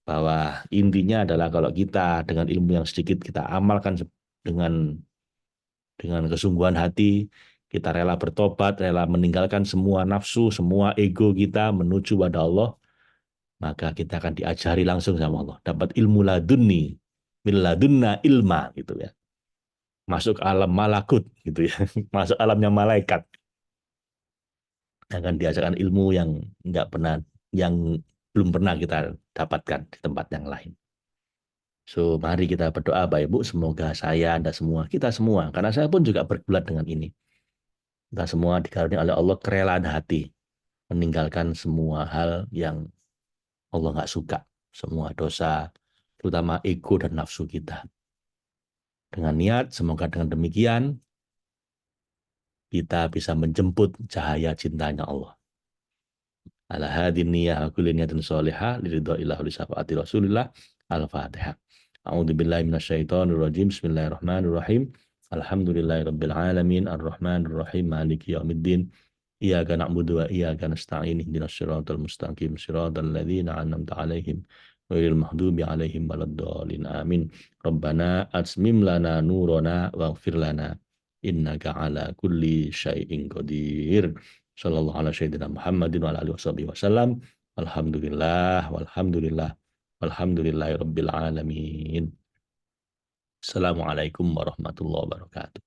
Speaker 2: bahwa intinya adalah kalau kita dengan ilmu yang sedikit kita amalkan dengan kesungguhan hati, kita rela bertobat, rela meninggalkan semua nafsu, semua ego kita menuju pada Allah, maka kita akan diajari langsung sama Allah. Dapat ilmu ladunni, min ladunna ilma gitu ya. Masuk alam malakut gitu ya. Masuk alamnya malaikat. Akan diajarkan ilmu yang nggak pernah, yang belum pernah kita dapatkan di tempat yang lain. So, mari kita berdoa Bapak Ibu, semoga saya, Anda semua, kita semua, karena saya pun juga bergulat dengan ini. Kita semua dikaruniai oleh Allah kerelaan hati, meninggalkan semua hal yang Allah nggak suka, semua dosa, terutama ego dan nafsu kita. Dengan niat, semoga dengan demikian, kita bisa menjemput cahaya cintanya Allah. Ala hadin niyah kulli niyatin sholihah liridhaillah li syafaati Rasulillah. Al-Fatihah. A'udzu billahi minasyaitonir rajim. Bismillahirrahmanirrahim. Alhamdulillahirabbil alamin arrahmanir rahim maliki yaumiddin. Iyyaka na'budu wa iyyaka nasta'in ihdinas siratal mustaqim siratal ladzina an'amta 'alaihim ghairil maghdubi 'alaihim waladdallin amin. Rabbana atsmim lana nurana waghfir lana innaka 'ala kulli syai'in qadir. Sallallahu ala sayyidina Muhammadin wa ala alihi wasallam. Alhamdulillah walhamdulillah walhamdulillahi rabbil alamin. Assalamualaikum warahmatullahi wabarakatuh.